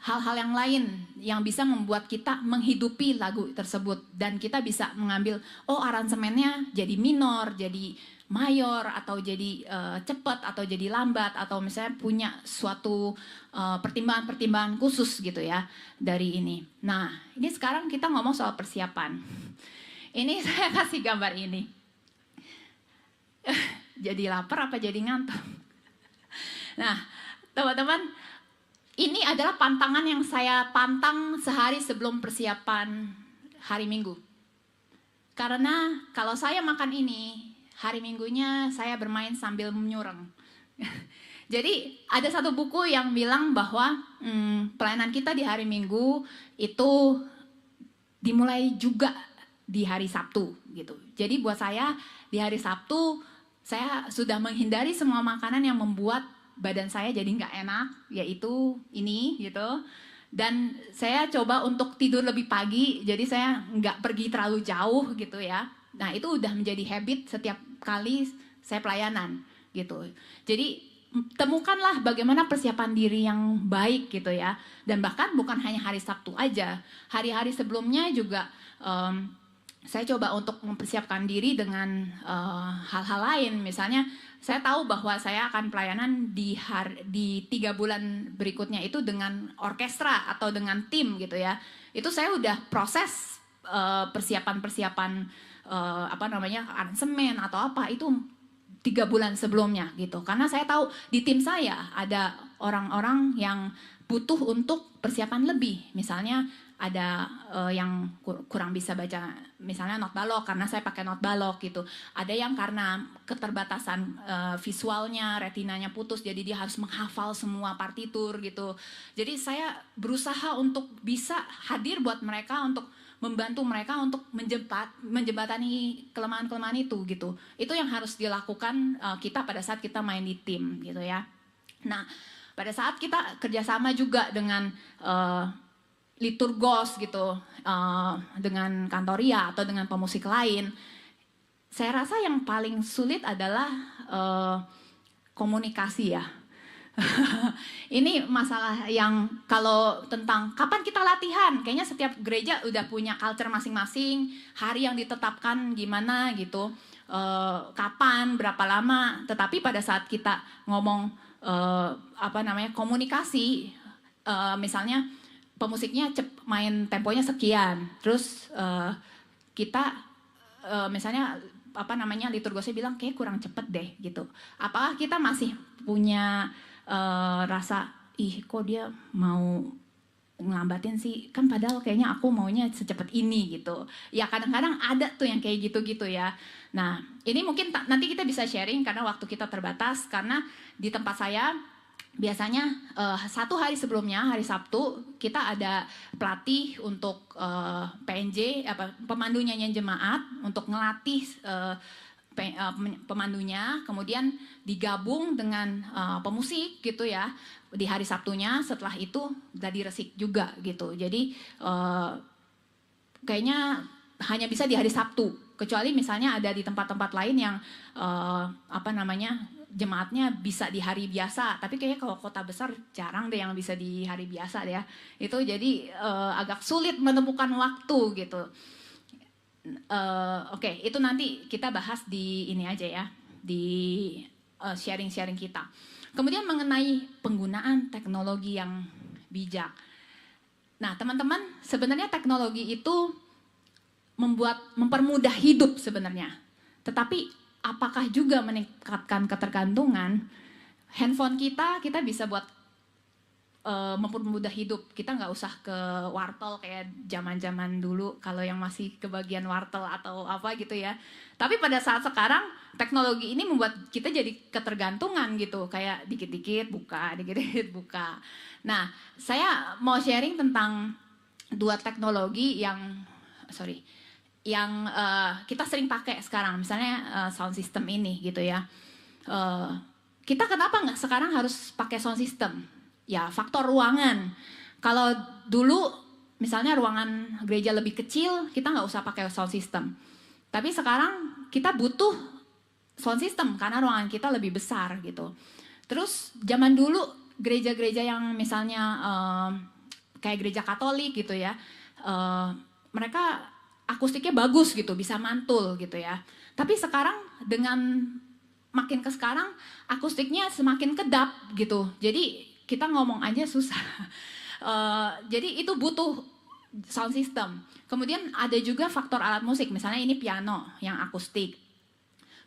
hal-hal yang lain yang bisa membuat kita menghidupi lagu tersebut. Dan kita bisa mengambil, oh aransemennya jadi minor, jadi mayor, atau jadi cepat, atau jadi lambat, atau misalnya punya suatu pertimbangan-pertimbangan khusus gitu ya dari ini. Nah, ini sekarang kita ngomong soal persiapan. Ini saya kasih gambar ini. Jadi lapar apa jadi ngantuk? Nah, teman-teman, ini adalah pantangan yang saya pantang sehari sebelum persiapan hari Minggu. Karena kalau saya makan ini, hari Minggunya saya bermain sambil menyureng. Jadi ada satu buku yang bilang bahwa pelayanan kita di hari Minggu itu dimulai juga di hari Sabtu gitu. Jadi buat saya di hari Sabtu saya sudah menghindari semua makanan yang membuat badan saya jadi nggak enak, yaitu ini gitu. Dan saya coba untuk tidur lebih pagi, jadi saya nggak pergi terlalu jauh gitu ya. Nah itu udah menjadi habit setiap kali saya pelayanan gitu. Jadi temukanlah bagaimana persiapan diri yang baik gitu ya. Dan bahkan bukan hanya hari Sabtu aja, hari-hari sebelumnya juga saya coba untuk mempersiapkan diri dengan hal-hal lain. Misalnya saya tahu bahwa saya akan pelayanan di 3 bulan berikutnya itu dengan orkestra atau dengan tim gitu ya. Itu saya udah proses persiapan-persiapan aransemen atau apa itu 3 bulan sebelumnya gitu. Karena saya tahu di tim saya ada orang-orang yang butuh untuk persiapan lebih. Misalnya ada yang kurang bisa baca misalnya not balok karena saya pakai not balok gitu. Ada yang karena keterbatasan visualnya, retinanya putus jadi dia harus menghafal semua partitur gitu. Jadi saya berusaha untuk bisa hadir buat mereka, untuk membantu mereka untuk menjembatani kelemahan-kelemahan itu gitu. Itu yang harus dilakukan kita pada saat kita main di tim gitu ya. Nah, pada saat kita kerjasama juga dengan liturgos gitu, dengan kantoria atau dengan pemusik lain, saya rasa yang paling sulit adalah komunikasi ya. Ini masalah yang kalau tentang kapan kita latihan, kayaknya setiap gereja udah punya culture masing-masing, hari yang ditetapkan gimana gitu, kapan, berapa lama. Tetapi pada saat kita ngomong komunikasi, misalnya pemusiknya main temponya sekian, terus kita misalnya liturgosnya bilang kayak kurang cepet deh gitu. Apakah kita masih punya rasa kok dia mau ngelambatin sih, kan padahal kayaknya aku maunya secepat ini gitu. Ya kadang-kadang ada tuh yang kayak gitu-gitu ya. Nah ini mungkin nanti kita bisa sharing karena waktu kita terbatas. Karena di tempat saya biasanya 1 hari sebelumnya, hari Sabtu, kita ada pelatih untuk PNJ, pemandu nyanyian jemaat, untuk ngelatih pemandunya, kemudian digabung dengan pemusik gitu ya di hari Sabtunya. Setelah itu gladi resik juga gitu. Jadi kayaknya hanya bisa di hari Sabtu, kecuali misalnya ada di tempat-tempat lain yang jemaatnya bisa di hari biasa, tapi kayaknya kalau kota besar jarang deh yang bisa di hari biasa deh ya. Itu jadi agak sulit menemukan waktu gitu. Oke, itu nanti kita bahas di ini aja ya, di sharing-sharing kita. Kemudian mengenai penggunaan teknologi yang bijak. Nah, teman-teman, sebenarnya teknologi itu mempermudah hidup sebenarnya. Tetapi apakah juga meningkatkan ketergantungan? Handphone kita bisa buat mempermudah hidup. Kita nggak usah ke wartel kayak zaman-zaman dulu kalau yang masih kebagian wartel atau apa gitu ya. Tapi pada saat sekarang teknologi ini membuat kita jadi ketergantungan gitu, kayak dikit-dikit buka, dikit-dikit buka. Nah, saya mau sharing tentang dua teknologi yang kita sering pakai sekarang, misalnya sound system ini gitu ya. Kita kenapa nggak sekarang harus pakai sound system? Ya faktor ruangan. Kalau dulu misalnya ruangan gereja lebih kecil, kita nggak usah pakai sound system. Tapi sekarang kita butuh sound system karena ruangan kita lebih besar gitu. Terus zaman dulu gereja-gereja yang misalnya kayak gereja Katolik gitu ya, mereka akustiknya bagus gitu, bisa mantul gitu ya. Tapi sekarang dengan makin ke sekarang akustiknya semakin kedap gitu. Jadi kita ngomong aja susah. Jadi itu butuh sound system. Kemudian ada juga faktor alat musik, misalnya ini piano yang akustik.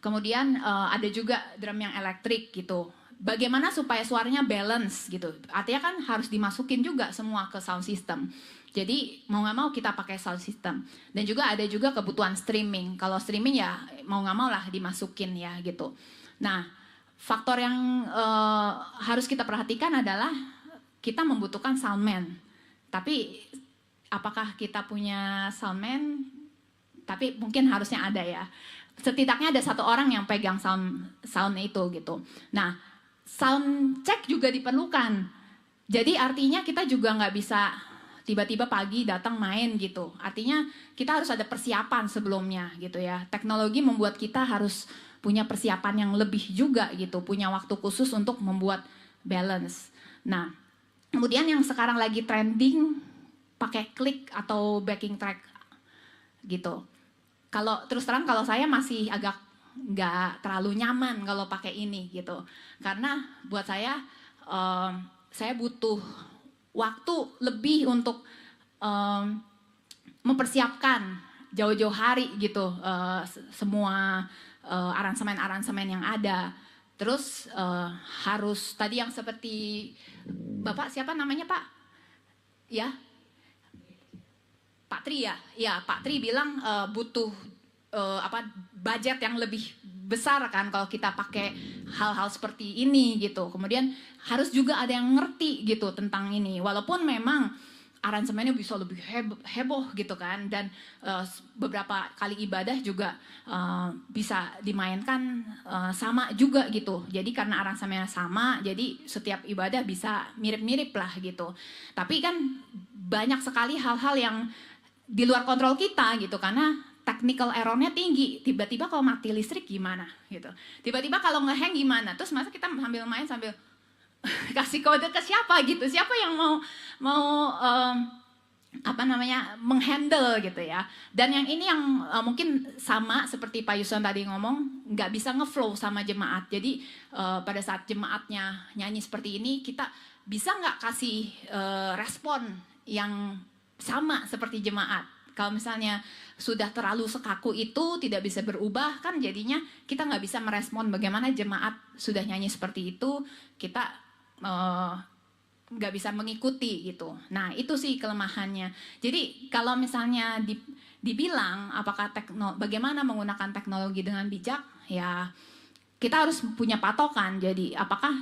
Kemudian ada juga drum yang elektrik gitu. Bagaimana supaya suaranya balance gitu. Artinya kan harus dimasukin juga semua ke sound system. Jadi mau nggak mau kita pakai sound system. Dan juga ada juga kebutuhan streaming. Kalau streaming ya mau nggak mau lah dimasukin ya gitu. Nah, faktor yang harus kita perhatikan adalah kita membutuhkan soundman. Tapi apakah kita punya soundman? Tapi mungkin harusnya ada ya. Setidaknya ada satu orang yang pegang sound itu gitu. Nah, sound check juga diperlukan. Jadi artinya kita juga nggak bisa tiba-tiba pagi datang main gitu. Artinya kita harus ada persiapan sebelumnya gitu ya. Teknologi membuat kita harus punya persiapan yang lebih juga gitu, punya waktu khusus untuk membuat balance. Nah, kemudian yang sekarang lagi trending pakai click atau backing track gitu. Kalau terus terang kalau saya masih agak nggak terlalu nyaman kalau pakai ini gitu, karena buat saya butuh waktu lebih untuk mempersiapkan jauh-jauh hari gitu semua aransemen-aransemen yang ada. Terus harus tadi yang seperti Bapak siapa namanya Pak? Ya, Pak Tri ya. Ya Pak Tri bilang butuh budget yang lebih besar kan kalau kita pakai hal-hal seperti ini gitu. Kemudian harus juga ada yang ngerti gitu tentang ini. Walaupun memang aransemennya bisa lebih heboh gitu kan, dan beberapa kali ibadah juga bisa dimainkan sama juga gitu. Jadi karena aransemennya sama, jadi setiap ibadah bisa mirip-mirip lah gitu. Tapi kan banyak sekali hal-hal yang di luar kontrol kita gitu, karena technical error-nya tinggi. Tiba-tiba kalau mati listrik gimana gitu. Tiba-tiba kalau ngehang gimana. Terus masa kita sambil main sambil kasih kode ke siapa gitu, siapa yang mau menghandle gitu ya. Dan yang ini yang mungkin sama seperti Pak Yuson tadi ngomong, nggak bisa ngeflow sama jemaat. Jadi pada saat jemaatnya nyanyi seperti ini, kita bisa nggak kasih respon yang sama seperti jemaat. Kalau misalnya sudah terlalu sekaku itu tidak bisa berubah, kan jadinya kita nggak bisa merespon bagaimana jemaat sudah nyanyi seperti itu, kita nggak bisa mengikuti gitu. Nah itu sih kelemahannya. Jadi kalau misalnya dibilang apakah bagaimana menggunakan teknologi dengan bijak, ya kita harus punya patokan. Jadi apakah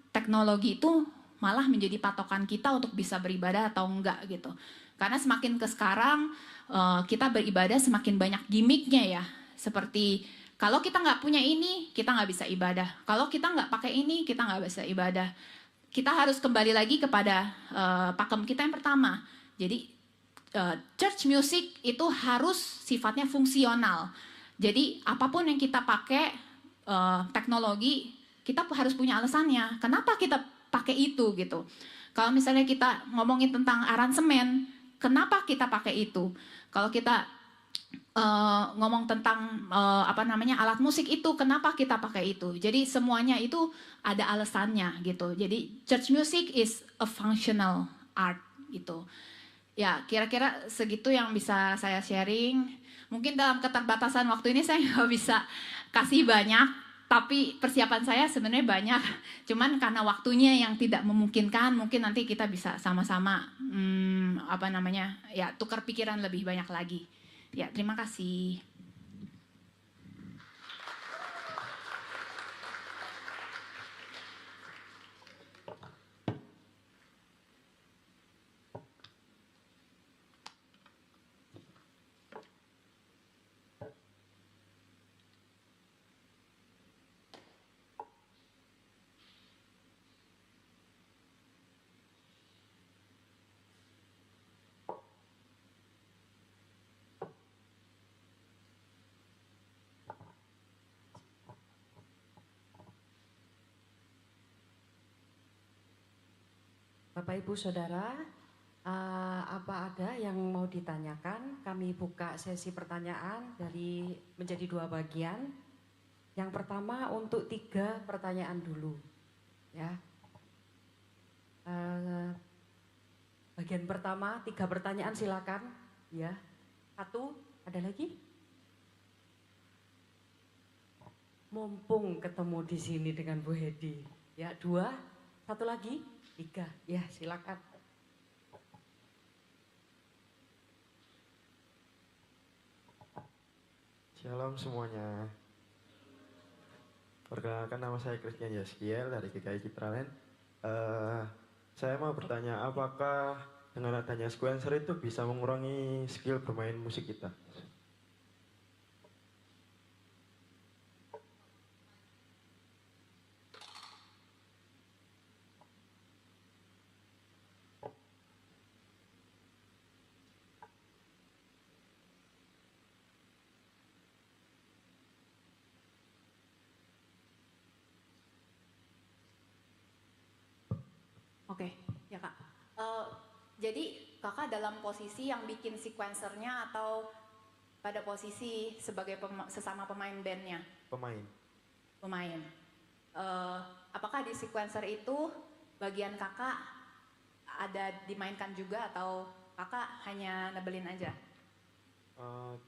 teknologi itu malah menjadi patokan kita untuk bisa beribadah atau enggak gitu. Karena semakin ke sekarang kita beribadah semakin banyak gimmicknya ya. Seperti Kalau kita nggak punya ini, kita nggak bisa ibadah. Kalau kita nggak pakai ini, kita nggak bisa ibadah. Kita harus kembali lagi kepada pakem kita yang pertama. Jadi church music itu harus sifatnya fungsional. Jadi apapun yang kita pakai teknologi, kita harus punya alasannya. Kenapa kita pakai itu gitu? Kalau misalnya kita ngomongin tentang aransemen, kenapa kita pakai itu? Kalau kita ngomong tentang alat musik itu, kenapa kita pakai itu? Jadi semuanya itu ada alasannya gitu. Jadi church music is a functional art gitu. Ya kira-kira segitu yang bisa saya sharing. Mungkin dalam keterbatasan waktu ini saya nggak bisa kasih banyak, tapi persiapan saya sebenarnya banyak. Cuman karena waktunya yang tidak memungkinkan, mungkin nanti kita bisa sama-sama tukar pikiran lebih banyak lagi. Ya, terima kasih. Bapak Ibu Saudara, apa ada yang mau ditanyakan? Kami buka sesi pertanyaan menjadi 2 bagian. Yang pertama untuk 3 pertanyaan dulu, ya. Bagian pertama 3 pertanyaan silakan, ya. 1, ada lagi? Mumpung ketemu di sini dengan Bu Hedi, ya. 2, 1 lagi, 3, ya silakan. Shalom semuanya. Perkenalkan, nama saya Christian Yaskiel dari GKI Citraland. Saya mau bertanya, apakah dengan adanya sequencer itu bisa mengurangi skill bermain musik kita? Oke, ya Kak. Jadi Kakak dalam posisi yang bikin sequencernya atau pada posisi sebagai sesama pemain bandnya? Pemain. Apakah di sequencer itu bagian Kakak ada dimainkan juga atau Kakak hanya nebelin aja?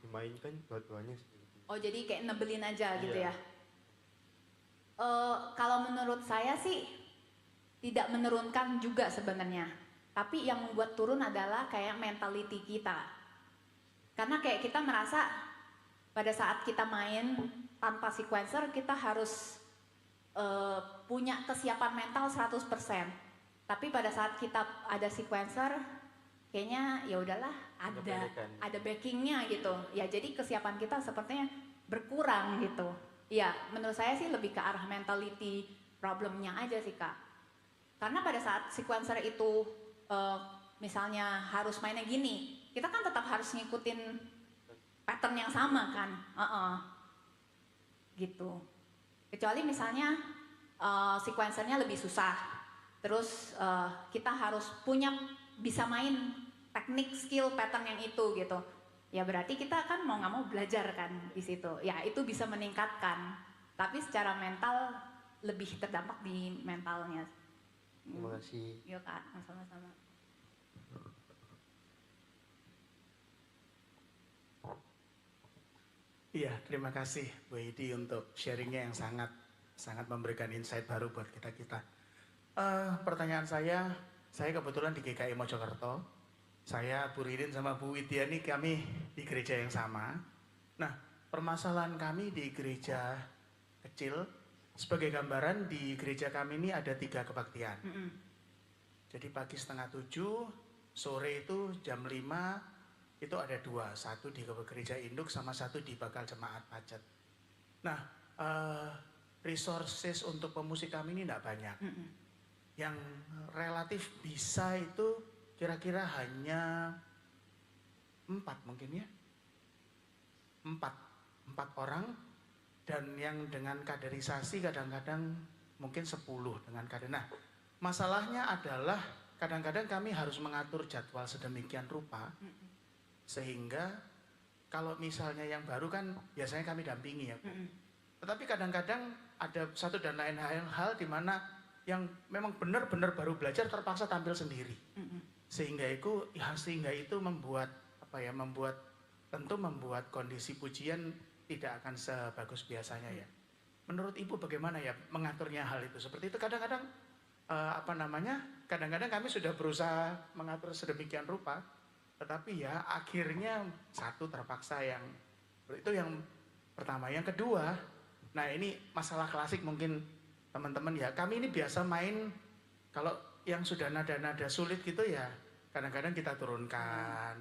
Dimainkan dua-duanya sih. Oh, jadi kayak nebelin aja gitu ya? Kalau menurut saya sih tidak menurunkan juga sebenarnya, tapi yang membuat turun adalah kayak mentality kita. Karena kayak kita merasa pada saat kita main tanpa sequencer kita harus punya kesiapan mental 100%. Tapi pada saat kita ada sequencer kayaknya ya udahlah, ada backingnya gitu. Ya jadi kesiapan kita sepertinya berkurang gitu. Ya menurut saya sih lebih ke arah mentality problemnya aja sih Kak. Karena pada saat sequencer itu misalnya harus mainnya gini, kita kan tetap harus ngikutin pattern yang sama kan, gitu. Kecuali misalnya sequencernya lebih susah, terus kita harus bisa main teknik, skill, pattern yang itu gitu. Ya berarti kita kan mau nggak mau belajar kan di situ. Ya itu bisa meningkatkan, tapi secara mental lebih terdampak di mentalnya. Terima kasih. Yuk Kak, sama-sama. Iya, terima kasih Bu Hedi untuk sharingnya yang sangat memberikan insight baru buat kita. Pertanyaan saya kebetulan di GKI Mojokerto. Saya, Bu Ririn sama Bu Widya ini kami di gereja yang sama. Nah, permasalahan kami di gereja kecil, sebagai gambaran di gereja kami ini ada 3 kebaktian. Jadi pagi 6:30, sore itu jam 5, itu ada 2. 1 di gereja induk sama 1 di bakal jemaat pacet. Nah, resources untuk pemusik kami ini tidak banyak. Yang relatif bisa itu kira-kira hanya 4 mungkin ya. 4 orang, dan yang dengan kaderisasi kadang-kadang mungkin 10 dengan kader. Nah, masalahnya adalah kadang-kadang kami harus mengatur jadwal sedemikian rupa sehingga kalau misalnya yang baru kan biasanya kami dampingi ya Bu. Tetapi kadang-kadang ada satu dan lain hal di mana yang memang benar-benar baru belajar terpaksa tampil sendiri. Sehingga itu membuat tentu membuat kondisi pujian tidak akan sebagus biasanya ya. Menurut Ibu bagaimana ya mengaturnya hal itu? Seperti itu kadang-kadang kadang-kadang kami sudah berusaha mengatur sedemikian rupa, tetapi ya akhirnya satu terpaksa yang itu yang pertama. Yang kedua, nah ini masalah klasik mungkin teman-teman ya. Kami ini biasa main kalau yang sudah nada-nada sulit gitu ya kadang-kadang kita turunkan.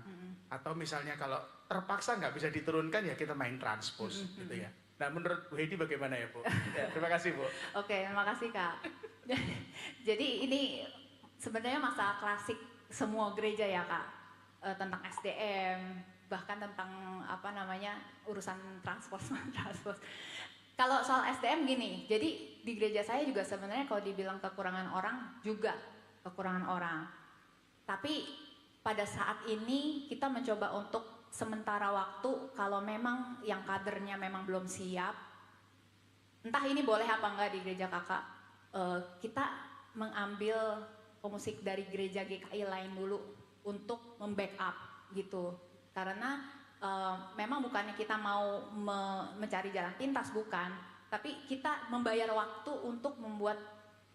Atau misalnya kalau terpaksa nggak bisa diturunkan ya kita main transpose gitu ya. Nah menurut Bu Heidi bagaimana ya Bu? Ya, terima kasih Bu. Oke, terima kasih Kak. Jadi ini sebenarnya masalah klasik semua gereja ya Kak. Tentang SDM, bahkan tentang urusan transport. Kalau soal SDM gini, jadi di gereja saya juga sebenarnya kalau dibilang kekurangan orang juga kekurangan orang. Tapi pada saat ini kita mencoba untuk sementara waktu kalau memang yang kadernya memang belum siap, entah ini boleh apa enggak di gereja kakak, kita mengambil pemusik dari gereja GKI lain dulu untuk membackup gitu. Karena memang bukannya kita mau mencari jalan pintas, bukan, tapi kita membayar waktu untuk membuat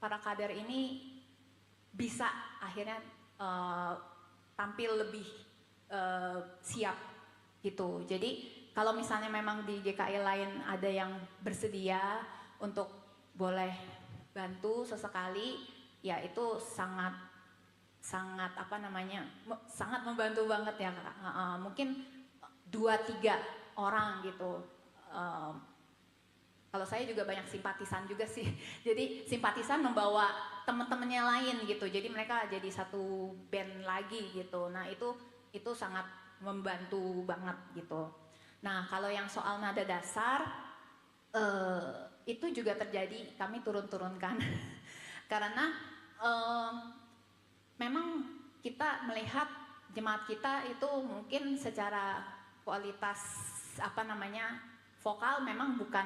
para kader ini bisa akhirnya tampil lebih siap gitu. Jadi kalau misalnya memang di GKI lain ada yang bersedia untuk boleh bantu sesekali, ya itu sangat sangat membantu banget ya Kak. Mungkin 2-3 orang gitu. Kalau saya juga banyak simpatisan juga sih. Jadi simpatisan membawa teman-temannya lain gitu. Jadi mereka jadi satu band lagi gitu. Nah itu sangat membantu banget gitu. Nah kalau yang soal nada dasar itu juga terjadi, kami turun-turunkan. Karena memang kita melihat jemaat kita itu mungkin secara kualitas vokal memang bukan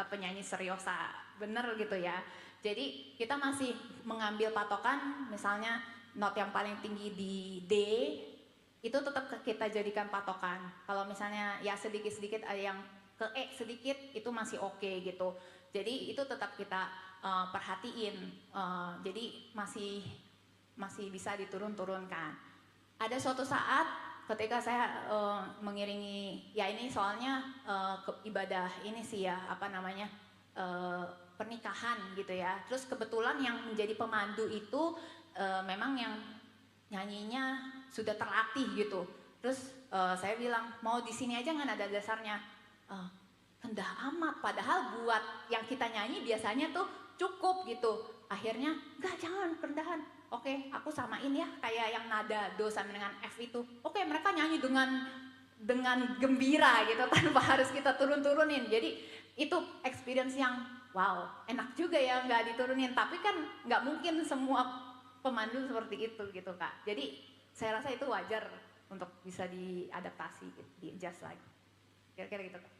penyanyi seriosa bener gitu ya. Jadi kita masih mengambil patokan, misalnya not yang paling tinggi di D itu tetap kita jadikan patokan. Kalau misalnya ya sedikit-sedikit ada yang ke E sedikit itu masih oke gitu. Jadi itu tetap kita perhatiin. Jadi masih bisa diturun-turunkan. Ada suatu saat ketika saya mengiringi, ya ini soalnya ibadah ini sih ya pernikahan gitu ya. Terus kebetulan yang menjadi pemandu itu memang yang nyanyinya sudah terlatih gitu. Terus saya bilang mau di sini aja nggak ada dasarnya. Rendah amat. Padahal buat yang kita nyanyi biasanya tuh cukup gitu. Akhirnya enggak, jangan rendahan. Oke, aku samain ya kayak yang nada do sama dengan F itu. Oke, mereka nyanyi dengan gembira gitu tanpa harus kita turun-turunin. Jadi itu experience yang wow, enak juga ya nggak diturunin. Tapi kan nggak mungkin semua pemandu seperti itu gitu Kak. Jadi saya rasa itu wajar untuk bisa diadaptasi, gitu, di-adjust lagi. Kira-kira gitu Kak.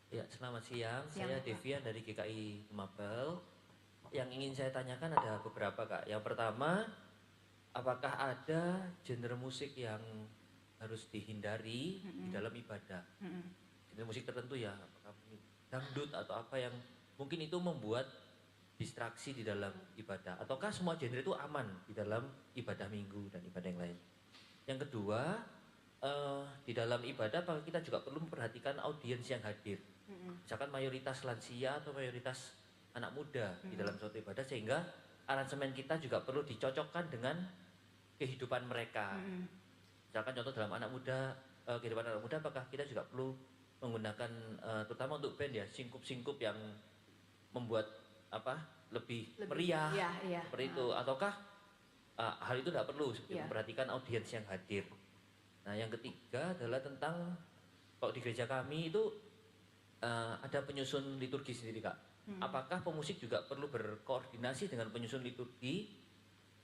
Ya, selamat siang. Siang, Saya Pak. Devian dari GKI Mapel. Yang ingin saya tanyakan ada beberapa, Kak. Yang pertama, apakah ada genre musik yang harus dihindari di dalam ibadah? Genre musik tertentu ya, apakah dangdut atau apa yang mungkin itu membuat distraksi di dalam ibadah? Ataukah semua genre itu aman di dalam ibadah minggu dan ibadah yang lain? Yang kedua, di dalam ibadah apakah kita juga perlu memperhatikan audiens yang hadir? Misalkan mayoritas lansia atau mayoritas anak muda di dalam suatu ibadah, sehingga aransemen kita juga perlu dicocokkan dengan kehidupan mereka. Misalkan contoh dalam anak muda, kehidupan anak muda, apakah kita juga perlu menggunakan terutama untuk band ya, singkup-singkup yang membuat lebih meriah Iya. seperti itu, ataukah hal itu tidak perlu seperti memperhatikan audiens yang hadir. Nah, yang ketiga adalah tentang kalau di gereja kami itu ada penyusun liturgi sendiri, Kak. Apakah pemusik juga perlu berkoordinasi dengan penyusun liturgi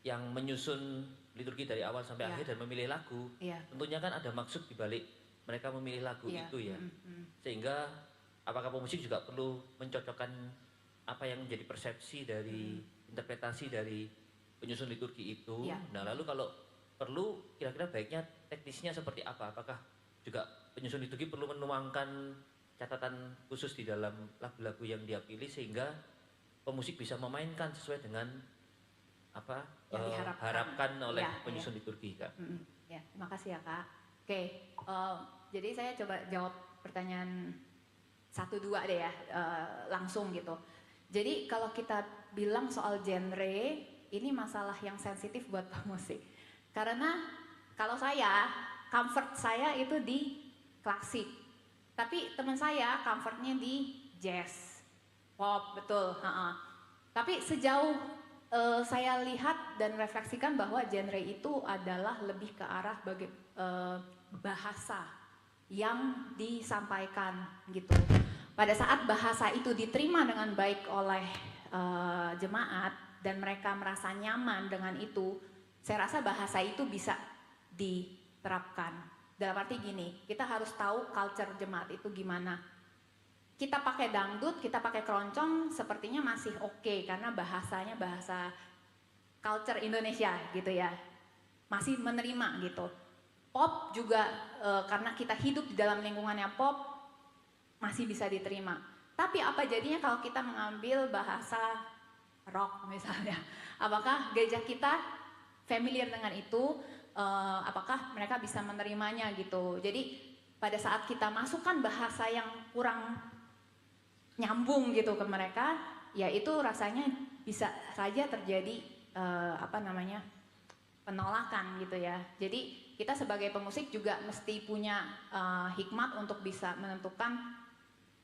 yang menyusun liturgi dari awal sampai akhir dan memilih lagu? Tentunya kan ada maksud di balik mereka memilih lagu itu ya. Sehingga apakah pemusik juga perlu mencocokkan apa yang menjadi persepsi dari interpretasi dari penyusun liturgi itu? Nah, lalu kalau perlu kira-kira baiknya teknisnya seperti apa? Apakah juga penyusun liturgi perlu menuangkan catatan khusus di dalam lagu-lagu yang dia pilih sehingga pemusik bisa memainkan sesuai dengan apa yang harapkan oleh penyusun liturgi, Kak? Ya, terima kasih ya, Kak. Oke, jadi saya coba jawab pertanyaan 1-2 deh ya, langsung gitu. Jadi kalau kita bilang soal genre, ini masalah yang sensitif buat pemusik. Karena kalau saya, comfort saya itu di klasik. Tapi teman saya comfortnya di jazz, pop, betul. Tapi sejauh saya lihat dan refleksikan bahwa genre itu adalah lebih ke arah bahasa yang disampaikan gitu. Pada saat bahasa itu diterima dengan baik oleh jemaat dan mereka merasa nyaman dengan itu, saya rasa bahasa itu bisa diterapkan. Dalam arti gini, kita harus tahu culture jemaat itu gimana. Kita pakai dangdut, kita pakai keroncong sepertinya masih oke karena bahasanya bahasa culture Indonesia gitu ya. Masih menerima gitu. Pop juga karena kita hidup di dalam lingkungannya pop masih bisa diterima. Tapi apa jadinya kalau kita mengambil bahasa rock misalnya? Apakah gereja kita familiar dengan itu? Apakah mereka bisa menerimanya gitu? Jadi pada saat kita masukkan bahasa yang kurang nyambung gitu ke mereka, ya itu rasanya bisa saja terjadi penolakan gitu ya. Jadi kita sebagai pemusik juga mesti punya hikmat untuk bisa menentukan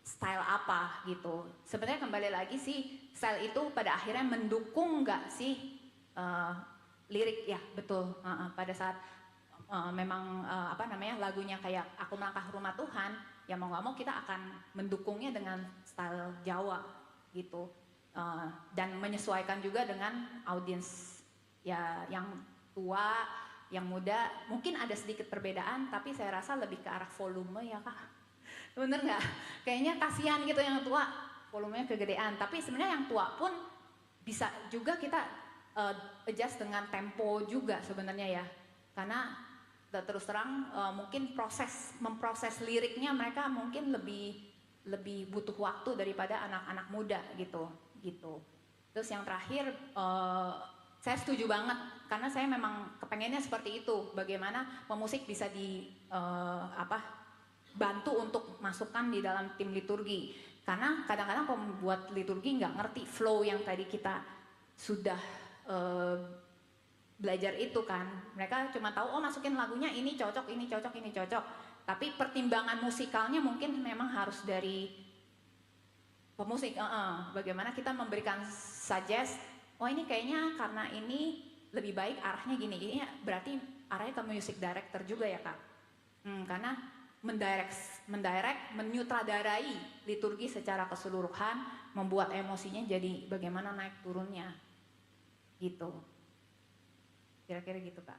style apa gitu. Sebenarnya kembali lagi sih, style itu pada akhirnya mendukung nggak sih lirik ya, betul. Pada saat memang lagunya kayak Aku Melangkah Rumah Tuhan, ya mau nggak mau kita akan mendukungnya dengan style Jawa gitu, dan menyesuaikan juga dengan audiens ya yang tua, yang muda. Mungkin ada sedikit perbedaan, tapi saya rasa lebih ke arah volume ya, Kak. Bener nggak? Kayaknya kasihan gitu yang tua, volumenya kegedean. Tapi sebenarnya yang tua pun bisa juga kita adjust dengan tempo juga sebenarnya ya. Karena terus terang mungkin memproses liriknya mereka mungkin lebih butuh waktu daripada anak-anak muda gitu. Terus yang terakhir saya setuju banget karena saya memang kepengennya seperti itu. Bagaimana pemusik bisa bantu untuk masukkan di dalam tim liturgi. Karena kadang-kadang pembuat liturgi nggak ngerti flow yang tadi kita sudah belajar itu kan. Mereka cuma tahu masukin lagunya ini cocok, ini cocok, ini cocok. Tapi pertimbangan musikalnya mungkin memang harus dari pemusik. Bagaimana kita memberikan suggest, ini kayaknya karena ini lebih baik arahnya gini. Ini berarti arahnya ke music director juga ya, Kak. Karena mendirect, menyutradarai liturgi secara keseluruhan, membuat emosinya jadi bagaimana naik turunnya. Gitu. Kira-kira gitu, Kak.